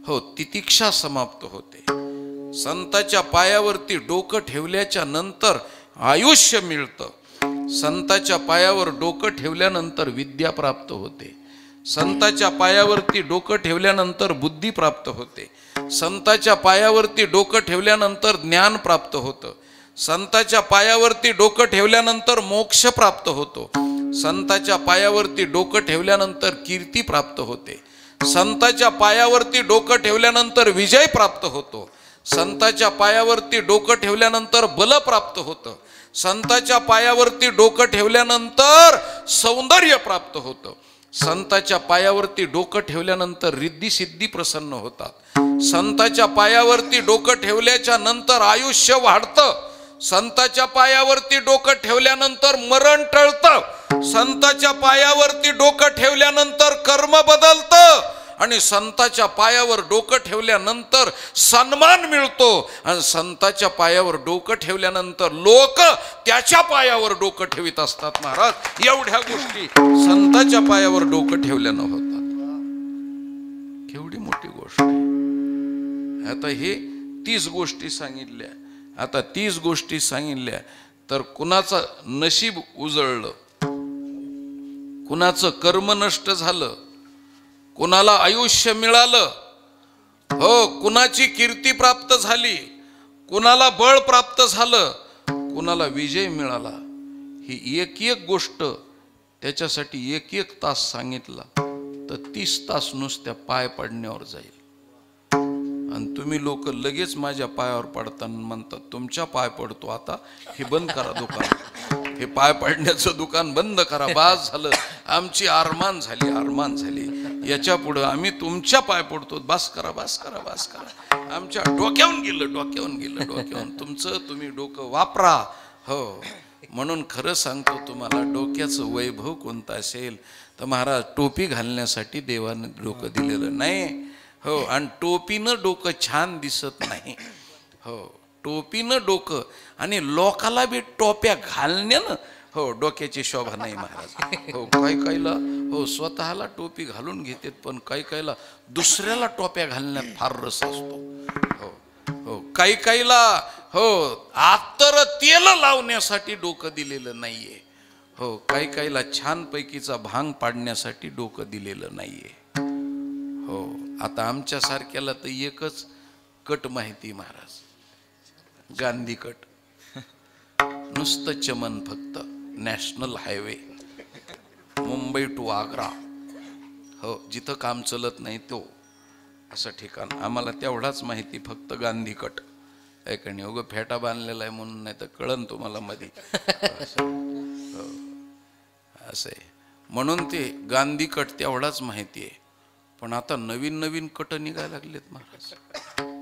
हो तितिक्षा समाप्त होते. संताच्या पायावरती डोकं ठेवल्याच्या नंतर आयुष्य मिळतं. संताच्या पायावर डोकं ठेवल्यानंतर विद्या प्राप्त होते. संताच्या पायावरती डोकं ठेवल्यानंतर बुद्धी प्राप्त होते. संताच्या पायावरती डोकं ठेवल्यानंतर ज्ञान प्राप्त होतं. संताच्या पायावरती डोकं ठेवल्यानंतर मोक्ष प्राप्त होतो. संताच्या पायावरती डोकं ठेवल्यानंतर कीर्ती प्राप्त होते. संताच्या पायावरती डोकं ठेवल्यानंतर विजय प्राप्त होतो. संताच्या पायावरती डोकं ठेवल्यानंतर बल प्राप्त होतं. संताच्या पायावरती डोकं ठेवल्यानंतर सौंदर्य प्राप्त होतं. संताच्या पायावरती डोकं ठेवल्यानंतर रिद्धी सिद्धी प्रसन्न होतात. संताच्या पायावरती डोकं ठेवल्याच्या नंतर आयुष्य वाढतं. संताच्या पायावरती डोकं ठेवल्यानंतर मरण टळतं. संताच्या पायावरती डोकं ठेवल्यानंतर कर्म बदलतं. आणि संताच्या पायावर डोकं ठेवल्यानंतर सन्मान मिळतो. आणि संताच्या पायावर डोकं ठेवल्यानंतर लोक त्याच्या पायावर डोकं ठेवित असतात. महाराज, एवढ्या गोष्टी संताच्या पायावर डोकं ठेवल्यानं होतात. केवढी मोठी गोष्ट आहे. आता हे 30 गोष्टी सांगितल्या. आता 30 गोष्टी सांगितल्या तर कुणाचं नशीब उजळलं कुणाचं कर्म नष्ट झालं, कुणाला आयुष्य मिळालं, हो, कुणाची कीर्ती प्राप्त झाली, कुणाला बळ प्राप्त झालं, कुणाला विजय मिळाला, ही एक एक गोष्ट त्याच्यासाठी एक एक तास सांगितला तर 30 तास नुसत्या पाय पडण्यावर जाईल. आणि तुम्ही लोक लगेच माझ्या पायावर पडताना म्हणतात तुमच्या पाय पडतो, आता हे बंद करा दुकान, हे पाय पडण्याचं दुकान बंद करा, बास झालं, आमची आरमान झाली, याच्या पुढं आम्ही तुमच्या पाय पडतो, बास करा, आमच्या डोक्यावून गेलं, तुमचं तुम्ही डोकं वापरा. हो, म्हणून खरं सांगतो तुम्हाला, डोक्याचं वैभव कोणतं असेल तर महाराज टोपी घालण्यासाठी देवानं डोकं दिलेलं नाही. हो, आणि टोपीनं डोकं छान दिसत नाही. हो, टोपीनं डोकं, आणि लोकाला बी टोप्या घालण्यानं हो डोक्याची शोभा नाही महाराज. हो, काहीला हो स्वतःला टोपी घालून घेतात, पण काहीला दुसऱ्याला टोप्या घालण्यात फार रस असतो. हो हो, काहीला हो आत्तर तेल लावण्यासाठी डोकं दिलेलं नाहीये. हो, काहीला छानपैकीचा भांग पाडण्यासाठी डोकं दिलेलं नाहीये. हो, आता आमच्या सारख्याला तर एकच कट माहिती महाराज, गांधी कट, नुसतं चमन फक्त, national highway Mumbai to Agra, हो, जिथं काम चलत नाही तो असं ठिकाण आम्हाला तेवढाच माहिती, फक्त गांधी कट. ऐकणी उगं फेटा बांधलेला आहे म्हणून, नाही तर कळन तुम्हाला मध्ये. असं आहे, म्हणून ते गांधी कट तेवढाच माहिती आहे. पण आता नवीन कट निघायला लागलेत महाराज.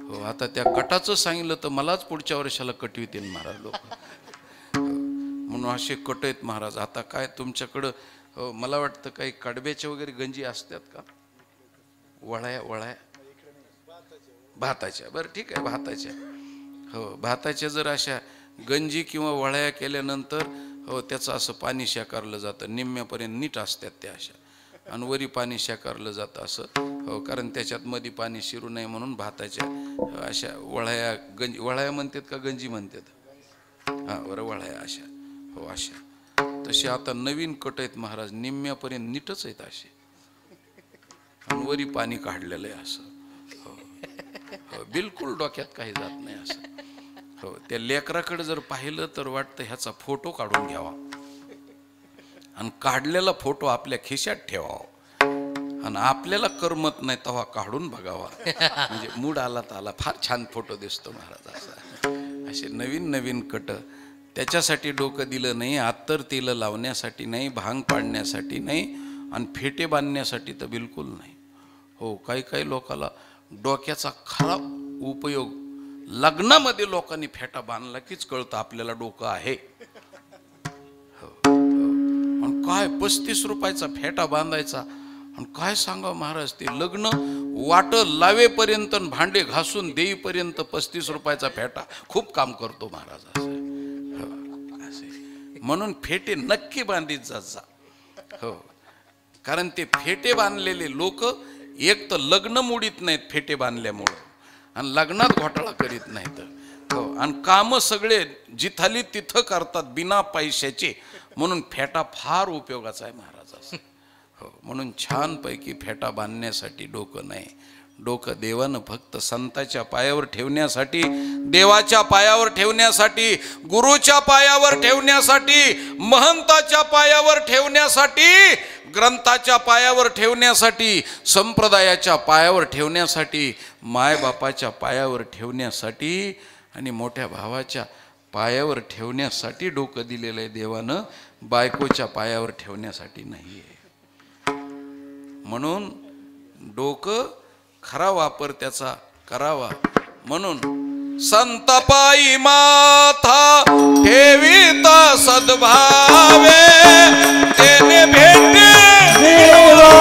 हो, आता त्या कटाचं सांगितलं तर मलाच पुढच्या वर्षाला कटवितील महाराज लोक. म्हणून असे कट आहेत महाराज. आता काय तुमच्याकडं मला वाटतं काही कडब्याच्या वगैरे गंजी असतात का? वळ्या भाताच्या, बरं ठीक आहे, भाताच्या. हो, भाताच्या जर अशा गंजी किंवा वळ्या केल्यानंतर हो त्याचं असं पाणी शेकारलं जातं, निम्म्यापर्यंत नीट असतात त्या अशा, आणि वरी पाणी शेकारलं जातं असं. हो, कारण त्याच्यात मध्ये पाणी शिरू नये म्हणून भाताच्या अशा वळ्या, गंजी वळ्या म्हणतात का गंजी म्हणतात? हां बरं, वळ्या अशा. हो, अशा तसे आता नवीन कट आहेत महाराज, निम्म्यापर्यंत नीटच आहेत असे, आणि वरी पाणी काढलेलं आहे असं. हो, बिलकुल डोक्यात काही जात नाही असं. हो, त्या लेकराकडे जर पाहिलं तर वाटतं ह्याचा फोटो काढून घ्यावा, आणि काढलेला फोटो आपल्या खिशात ठेवावा, आणि आपल्याला करमत नाही तेव्हा काढून बघावा, म्हणजे मूड आला तर आला, फार छान फोटो दिसतो महाराज असा. असे नवीन कट, त्याच्यासाठी डोकं दिलं नाही, अत्तर तेल लावण्यासाठी नाही, भांग पाडण्यासाठी नाही, आणि फेटे बांधण्यासाठी तर बिलकुल नाही. हो, काही लोकाला डोक्याचा खरा उपयोग, लग्नामध्ये लोकांनी फेटा बांधला कीच कळतं आपल्याला डोकं आहे. हो, आणि काय 35 रुपयाचा फेटा बांधायचा, आणि काय सांगा महाराज, ते लग्न वाट लावेपर्यंत भांडे घासून देईपर्यंत 35 रुपयाचा फेटा खूप काम करतो महाराज असं. म्हणून फेटे नक्की बांधित जा. हो, कारण ते फेटे बांधलेले लोक एक तर लग्न मोडीत नाहीत फेटे बांधल्यामुळं, आणि लग्नात घोटाळा करीत नाहीत. हो, आणि कामं सगळे जिथाली तिथं करतात बिना पैशाचे, म्हणून फेटा फार उपयोगाचा आहे महाराज. हो, म्हणून छानपैकी फेटा बांधण्यासाठी डोकं नाही, डोकं देवानं फक्त संताच्या पायावर ठेवण्यासाठी, देवाच्या पायावर ठेवण्यासाठी, गुरुच्या पायावर ठेवण्यासाठी, महंताच्या पायावर ठेवण्यासाठी, ग्रंथाच्या पायावर ठेवण्यासाठी, संप्रदायाच्या पायावर ठेवण्यासाठी, मायबापाच्या पायावर ठेवण्यासाठी, आणि मोठ्या भावाच्या पायावर ठेवण्यासाठी डोकं दिलेलं आहे देवानं, बायकोच्या पायावर ठेवण्यासाठी नाही आहे. म्हणून डोकं खरा वापर त्याचा करावा. म्हणून संत पायी माथा ठेवीत सद्भावे, तेने भेटे देवा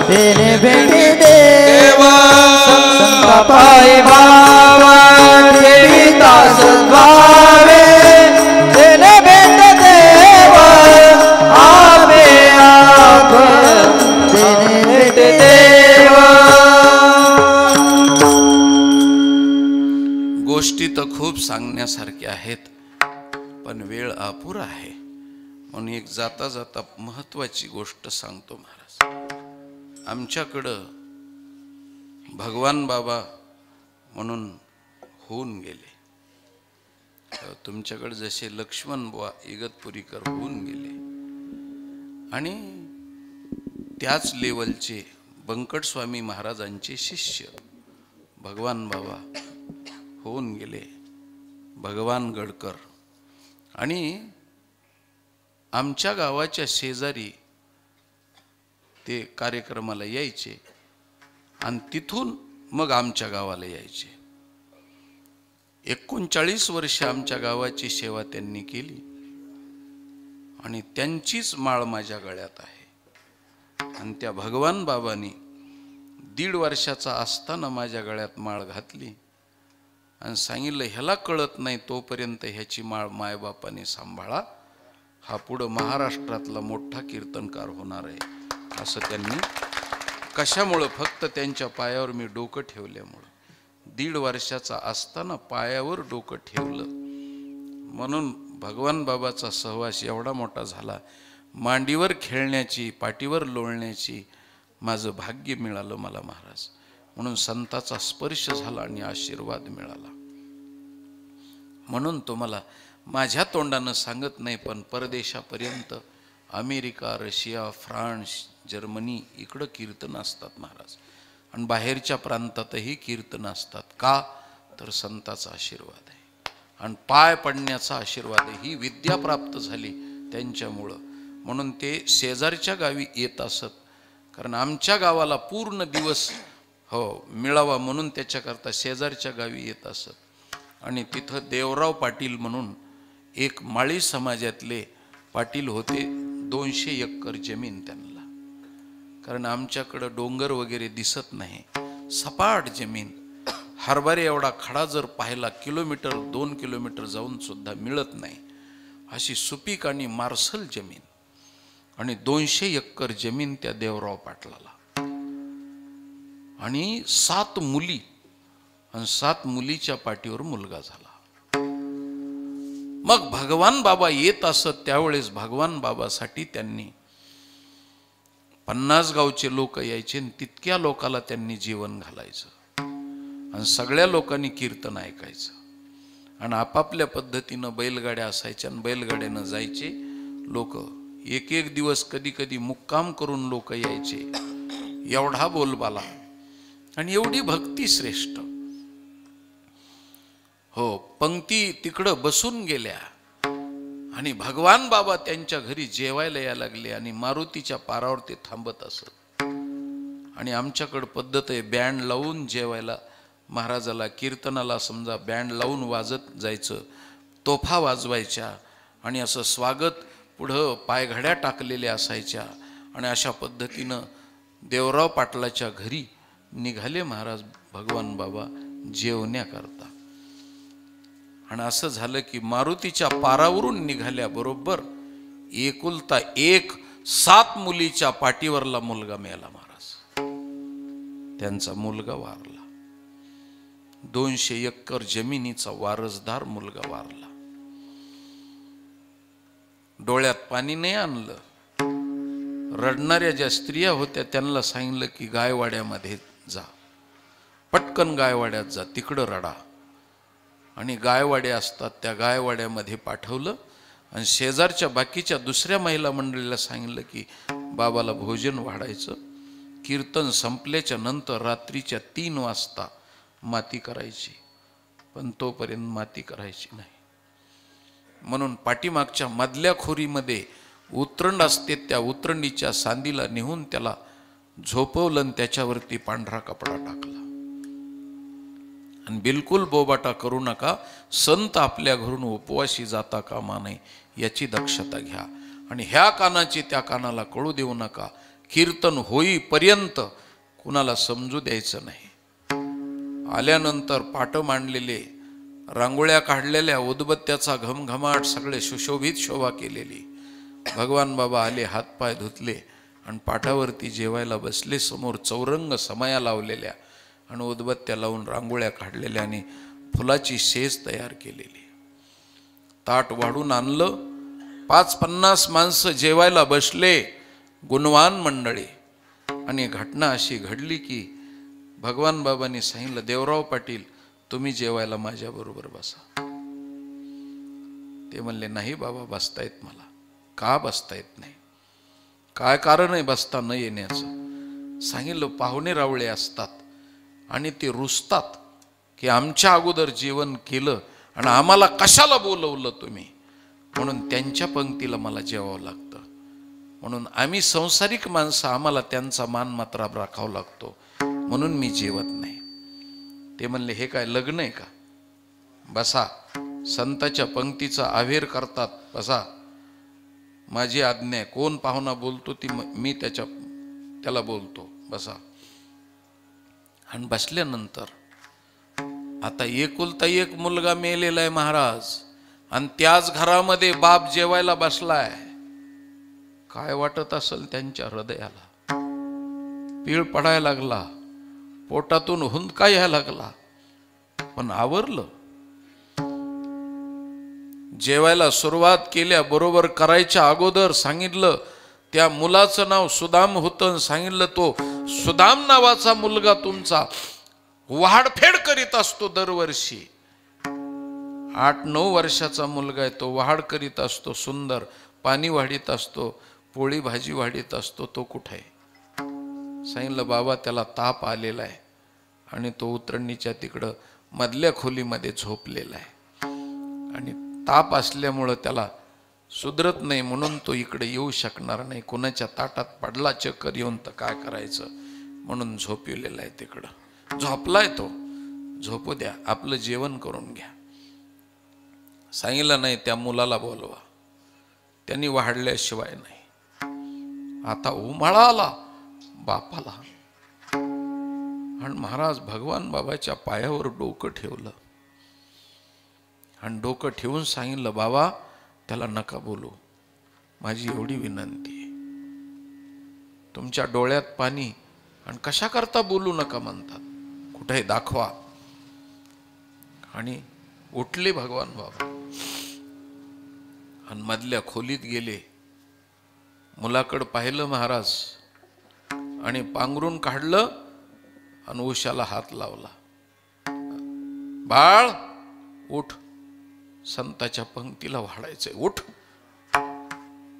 तेने भेटे देवा, संत पायी माथा ठेवीत सद्भावे, तेने भेटे देवा आपे आप, तेने भेटे देवा. गोष्टी तर खूप सांगण्यासारख्या आहेत, पण वेळ अपुरा आहे. म्हणून एक जाता जाता महत्वाची गोष्ट सांगतो महाराज. आमच्याकडं भगवान बाबा म्हणून होऊन गेले, तुमच्याकडे जसे लक्ष्मण बुवा इगतपुरीकर होऊन गेले, आणि त्याच लेवलचे बंकट स्वामी महाराजांचे शिष्य भगवान बाबा होऊन गेले, भगवान गडकर. आणि आमच्या गावाच्या शेजारी ते कार्यक्रमाला यायचे आणि तिथून मग आमच्या गावाला यायचे. 39 वर्ष आमच्या गावाची सेवा त्यांनी केली आणि त्यांचीच माळ माझ्या गळ्यात आहे. आणि त्या भगवान बाबांनी 1.5 वर्षाचा असताना माझ्या गळ्यात माळ घातली आणि सांगितलं, ह्याला कळत नाही तोपर्यंत ह्याची माळ मायबापाने सांभाळा, हा पुढं महाराष्ट्रातला मोठा कीर्तनकार होणार आहे. असं त्यांनी, कशामुळं? फक्त त्यांच्या पायावर मी डोकं ठेवल्यामुळं. 1.5 वर्षाचा असताना पायावर डोकं ठेवलं म्हणून भगवान बाबाचा सहवास एवढा मोठा झाला. मांडीवर खेळण्याची, पाठीवर लोळण्याची माझं भाग्य मिळालं मला महाराज. म्हणून संताचा स्पर्श झाला आणि आशीर्वाद मिळाला. म्हणून तुम्हाला माझ्या तोंडानं सांगत नाही, पण परदेशापर्यंत अमेरिका, रशिया, फ्रान्स, जर्मनी इकडं कीर्तन असतात महाराज, आणि बाहेरच्या प्रांतातही कीर्तन असतात. का? तर संताचा आशीर्वाद आहे आणि पाय पडण्याचा आशीर्वाद आहे. ही विद्या प्राप्त झाली त्यांच्यामुळं. म्हणून ते शेजारच्या गावी येत असत, कारण आमच्या गावाला पूर्ण दिवस मिळावा म्हणून त्याच्याकरता शेजारच्या गावी येत असत. आणि तिथं देवराव पाटील म्हणून एक माळी समाजातले पाटील होते. 200 एकर जमीन त्यांना, कारण आमच्याकडं डोंगर वगैरे दिसत नाही, सपाट जमीन. हरभरे एवढा खडा जर पाहिला 1-2 किलोमीटर जाऊन सुद्धा मिळत नाही, अशी सुपीक आणि मार्सल जमीन. आणि 200 एकर जमीन त्या देवराव पाटलाला, आणि 7 मुली, आणि 7 मुलीच्या पाठीवर मुलगा झाला. मग भगवान बाबा येत असत त्यावेळेस भगवान बाबासाठी त्यांनी 50 गावचे लोक यायचे आणि तितक्या लोकाला त्यांनी जेवण घालायचं आणि सगळ्या लोकांनी कीर्तन ऐकायचं. आणि आपापल्या पद्धतीनं बैलगाड्या असायच्या आणि बैलगाड्यानं जायचे लोक. एक दिवस कधी कधी मुक्काम करून लोक यायचे. एवढा बोलबाला आणि एवढी भक्ती श्रेष्ठ. पंक्ती तिकडं बसून गेल्या आणि भगवान बाबा त्यांच्या घरी जेवायला यायला लागले आणि मारुतीच्या पारावर ते थांबत असत. आणि आमच्याकडं पद्धत आहे बँड लावून जेवायला. महाराजाला कीर्तनाला समजा बँड लावून वाजत जायचं, तोफा वाजवायच्या आणि असं स्वागत, पुढं पायघड्या टाकलेल्या असायच्या. आणि अशा पद्धतीनं देवराव पाटलाच्या घरी निघाले महाराज भगवान बाबा जेवण्याकरता. आणि असं झालं की मारुतीच्या पारावरून निघाल्याबरोबर एकुलता एक 7 मुलीच्या पाठीवरला मुलगा मिळाला महाराज. त्यांचा मुलगा वारला. 200 एकर जमिनीचा वारसदार मुलगा वारला. डोळ्यात पाणी नाही आणलं. रडणाऱ्या ज्या स्त्रिया होत्या त्यांना सांगितलं की गायवाड्यामध्ये जा, पटकन गायवाड्यात जा, तिकडं रडा. आणि गायवाड्या असतात त्या गायवाड्यामध्ये पाठवलं. आणि शेजारच्या बाकीच्या दुसऱ्या महिला मंडळीला सांगितलं की बाबाला भोजन वाढायचं. कीर्तन संपल्याच्या नंतर रात्रीच्या 3 वाजता माती करायची, पण तोपर्यंत माती करायची नाही. म्हणून पाठीमागच्या मधल्या खोरीमध्ये उतरंड असते, त्या उतरंडीच्या सांदीला नेऊन त्याला झोपवलं आणि त्याच्यावरती पांढरा कपडा टाकला. आणि बिलकुल बोबाटा करू नका, संत आपल्या घरून उपवाशी जाता कामा नये याची दक्षता घ्या. आणि ह्या कानाची त्या कानाला कळू देऊ नका. कीर्तन होईपर्यंत कुणाला समजू द्यायचं नाही. आल्यानंतर पाट मांडलेले, रांगोळ्या काढलेल्या, उदबत्त्याचा घमघमाट, सगळे सुशोभित शोभा केलेली. भगवान बाबा आले, हातपाय धुतले आणि पाटावरती जेवायला बसले. समोर चौरंग समया लावलेल्या आणि उदबत्त्या लावून रांगोळ्या काढलेल्या आणि फुलाची शेज तयार केलेली. ताट वाढून आणलं 50 माणसं जेवायला बसले, गुणवान मंडळी. आणि घटना अशी घडली की भगवान बाबांनी सांगितलं, देवराव पाटील तुम्ही जेवायला माझ्याबरोबर बसा. ते म्हणले, नाही बाबा बसता येत मला. का बसता येत नाही? काय कारण आहे बसता न येण्याचं? सांगितलं, पाहुणे रावळे असतात आणि ते रुसतात की आमच्या अगोदर जेवण केलं आणि आम्हाला कशाला बोलवलं तुम्ही, म्हणून त्यांच्या पंक्तीला मला जेवावं लागतं. म्हणून आम्ही संसारिक माणसं, आम्हाला त्यांचा मान मात्र राखावा लागतो, म्हणून मी जेवत नाही. ते म्हणले, हे काय लग्न आहे का? बसा. संताच्या पंक्तीचा आवेर करतात, बसा. माझी आज्ञा आहे. कोण पाहुणा बोलतो ती मी त्याला बोलतो, बसा. आणि बसल्यानंतर आता एकुलता एक मुलगा मेलेला आहे महाराज, आणि त्याच घरामध्ये बाप जेवायला बसलाय. काय वाटत असेल त्यांच्या हृदयाला? पीळ पडायला लागला, पोटातून हुंदका यायला लागला, पण आवरलं. जेवायला सुरुवात केल्याबरोबर करायच्या अगोदर सांगितलं, त्या मुलाचं नाव सुदाम होतं. सांगितलं, तो सुदाम नावाचा मुलगा तुमचा वहाडफेड करीत असतो दरवर्षी. 8-9 वर्षाचा मुलगा आहे तो, वहाड करीत असतो, सुंदर पाणी वाढीत असतो, पोळी भाजी वाढीत असतो. तो कुठे आहे? सांगितलं, बाबा त्याला ताप आलेला आहे आणि तो उतरणीच्या तिकडं मधल्या खोलीमध्ये झोपलेला आहे, आणि ताप असल्यामुळं त्याला सुधरत नाही, म्हणून तो इकडे येऊ शकणार नाही. कोणाच्या ताटात पडला चक्कर येऊन तर काय करायचं, म्हणून झोपलेला आहे तिकडं. झोपलाय तो, झोपू द्या, आपलं जेवण करून घ्या. सांगितलं, नाही त्या मुलाला बोलवा, त्यांनी वाढल्याशिवाय नाही. आता उमाळा आला बापाला, आणि महाराज भगवान बाबाच्या पायावर डोकं ठेवलं आणि डोकं ठेवून सांगितलं, बाबा त्याला नका बोलू, माझी एवढी विनंती आहे. तुमच्या डोळ्यात पाणी, आणि कशा करता बोलू नका म्हणतात, कुठे दाखवा. आणि उठले भगवान बाबा आणि मधल्या खोलीत गेले. मुलाकडं पाहिलं महाराज आणि पांघरून काढलं आणि उशाला हात लावला. बाळ उठ, संताच्या पंक्तीला वाढायचंय, उठ.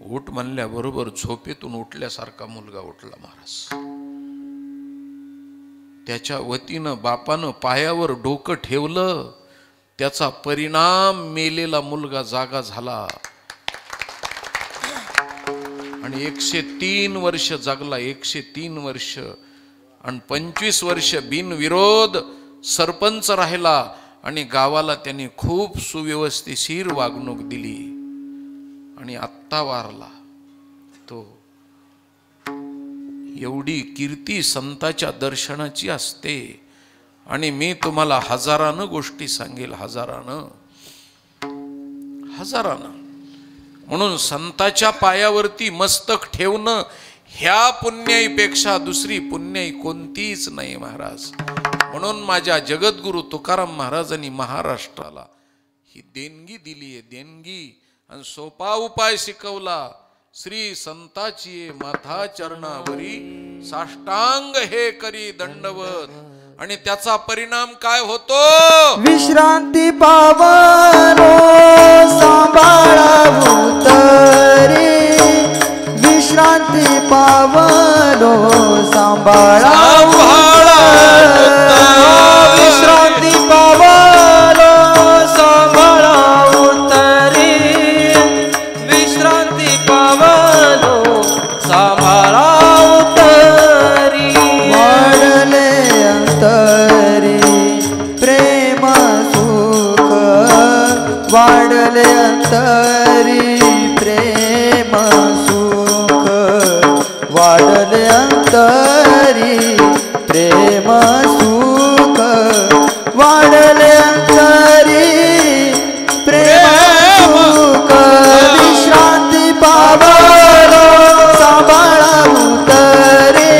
उठ म्हणल्याबरोबर झोपेतून उठल्यासारखा मुलगा उठला महाराज. त्याच्या वतीनं बापानं पायावर डोकं ठेवलं, त्याचा परिणाम मेलेला मुलगा जागा झाला आणि 103 वर्ष जगला. 103 वर्ष आणि 25 वर्ष बिनविरोध सरपंच राहिला आणि गावाला त्यांनी खूप सुव्यवस्थिशीर वागणूक दिली. आणि आत्ता वारला तो. एवढी कीर्ती संताच्या दर्शनाची असते. आणि मी तुम्हाला हजारानं गोष्टी सांगेल, हजारानं. म्हणून संताच्या पायावरती मस्तक ठेवणं ह्या पुण्याईपेक्षा दुसरी पुण्याई कोणतीच नाही महाराज. म्हणून माझ्या जगद्गुरु तुकाराम महाराजांनी महाराष्ट्राला ही देणगी दिली आहे, देणगी. आणि सोपा उपाय शिकवला. श्री संताची माथा चरणावरी साष्टांग हे करी दंडवत. आणि त्याचा परिणाम काय होतो? विश्रांती पावलो सांभाळा उतरे. विश्रांती पावलो सांभाळा विश्रांती पावलो सांभाळा उतरे. विश्रांती पावलो सांभाळा उतरी. वाढले अंतरी प्रेम सुख, वाढले अंतरी प्रेम सुख, वाढले अंतरी प्रेम सुख, वाढले अंतरी प्रेम सुख. विश्रांती पावलो सांभाळा उतरे.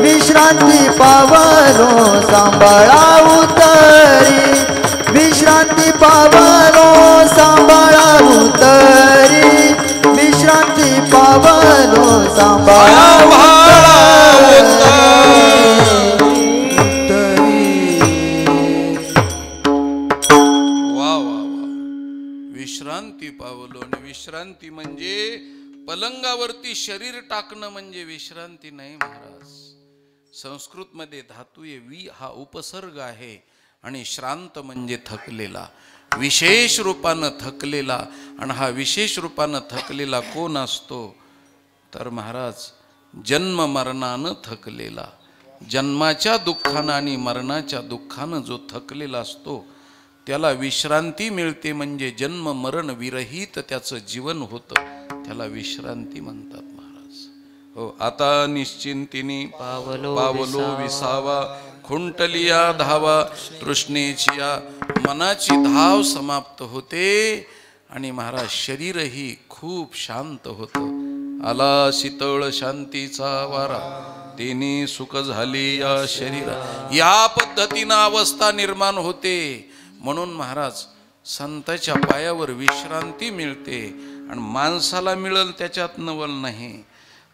विश्रांती पावलो सांभाळा उतरी. विश्रांती पावलो सांभाळा उतरी. विश्रांती पावलो. आणि विश्रांती म्हणजे पलंगावरती शरीर टाकणं म्हणजे विश्रांती नाही महाराज. संस्कृत मध्ये धातू वि हा उपसर्ग आहे आणि श्रांत म्हणजे थकलेला, विशेष रूपानं थकलेला. आणि हा विशेष रूपानं थकलेला कोण असतो तर महाराज जन्म मरणानं थकलेला, जन्माच्या दुःखानं आणि मरणाच्या दुःखानं जो थकलेला असतो त्याला विश्रांती मिळते. म्हणजे जन्म मरण विरहित त्याचं जीवन होतं, त्याला विश्रांती म्हणतात महाराज. हो, आता निश्चिंतिनी पावलो विसावा, खुंटलिया धावा, तृष्णेचिया मनाची धाव समाप्त होते. आणि महाराज शरीरही खूप शांत होतं. आला शीतळ शांतीचा वारा, तेने सुख झाले या शरीरा. या पद्धतीनं अवस्था निर्माण होते. म्हणून महाराज संताच्या पायावर विश्रांती मिळते. आणि माणसाला मिळेल त्याच्यात नवल नाही,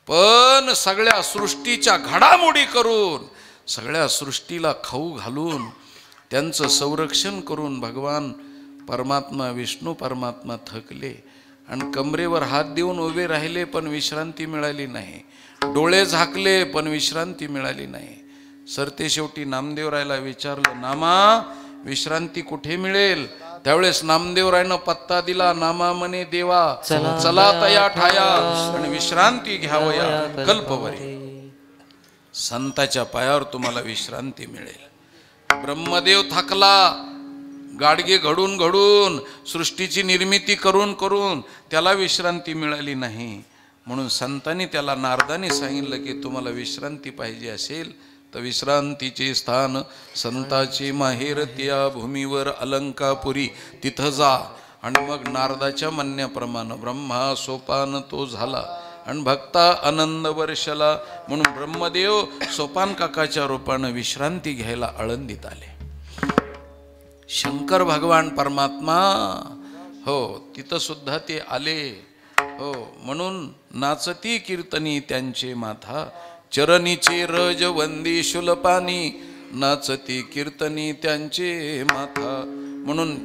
पण सगळ्या सृष्टीच्या घडामोडी करून, सगळ्या सृष्टीला खाऊ घालून, त्यांचं संरक्षण करून भगवान परमात्मा विष्णू परमात्मा थकले आणि कमरेवर हात देऊन उभे राहिले पण विश्रांती मिळाली नाही. डोळे झाकले पण विश्रांती मिळाली नाही. सरते शेवटी नामदेवरायला विचारलं, नामा विश्रांती कुठे मिळेल? त्यावेळेस नामदेवरायनं पत्ता दिला. नामा म्हणे देवा चला तया ठाया आणि विश्रांती घ्यावया कल्पवरी. संताच्या पायावर तुम्हाला विश्रांती मिळेल. ब्रह्मदेव थकला, गाडगे घडून घडून सृष्टीची निर्मिती करून करून त्याला विश्रांती मिळाली नाही. म्हणून संतांनी त्याला नारदाने सांगितलं की तुम्हाला विश्रांती पाहिजे असेल तर विश्रांतीचे स्थान संताची माहेर त्या भूमीवर अलंकापुरी, तिथं जा. आणि मग नारदाच्या म्हणण्याप्रमाणे ब्रह्मा सोपान तो झाला आणि भक्ता आनंद वर्षला. म्हणून ब्रह्मदेव सोपान काकाच्या रूपानं विश्रांती घ्यायला आळंदीत आले. शंकर भगवान परमात्मा हो तिथं सुद्धा ते आले. हो, म्हणून नाचती कीर्तनी त्यांचे माथा, चरणीचे रज वंदी शुलपानी, नाचती कीर्तनी त्यांचे माथा. म्हणून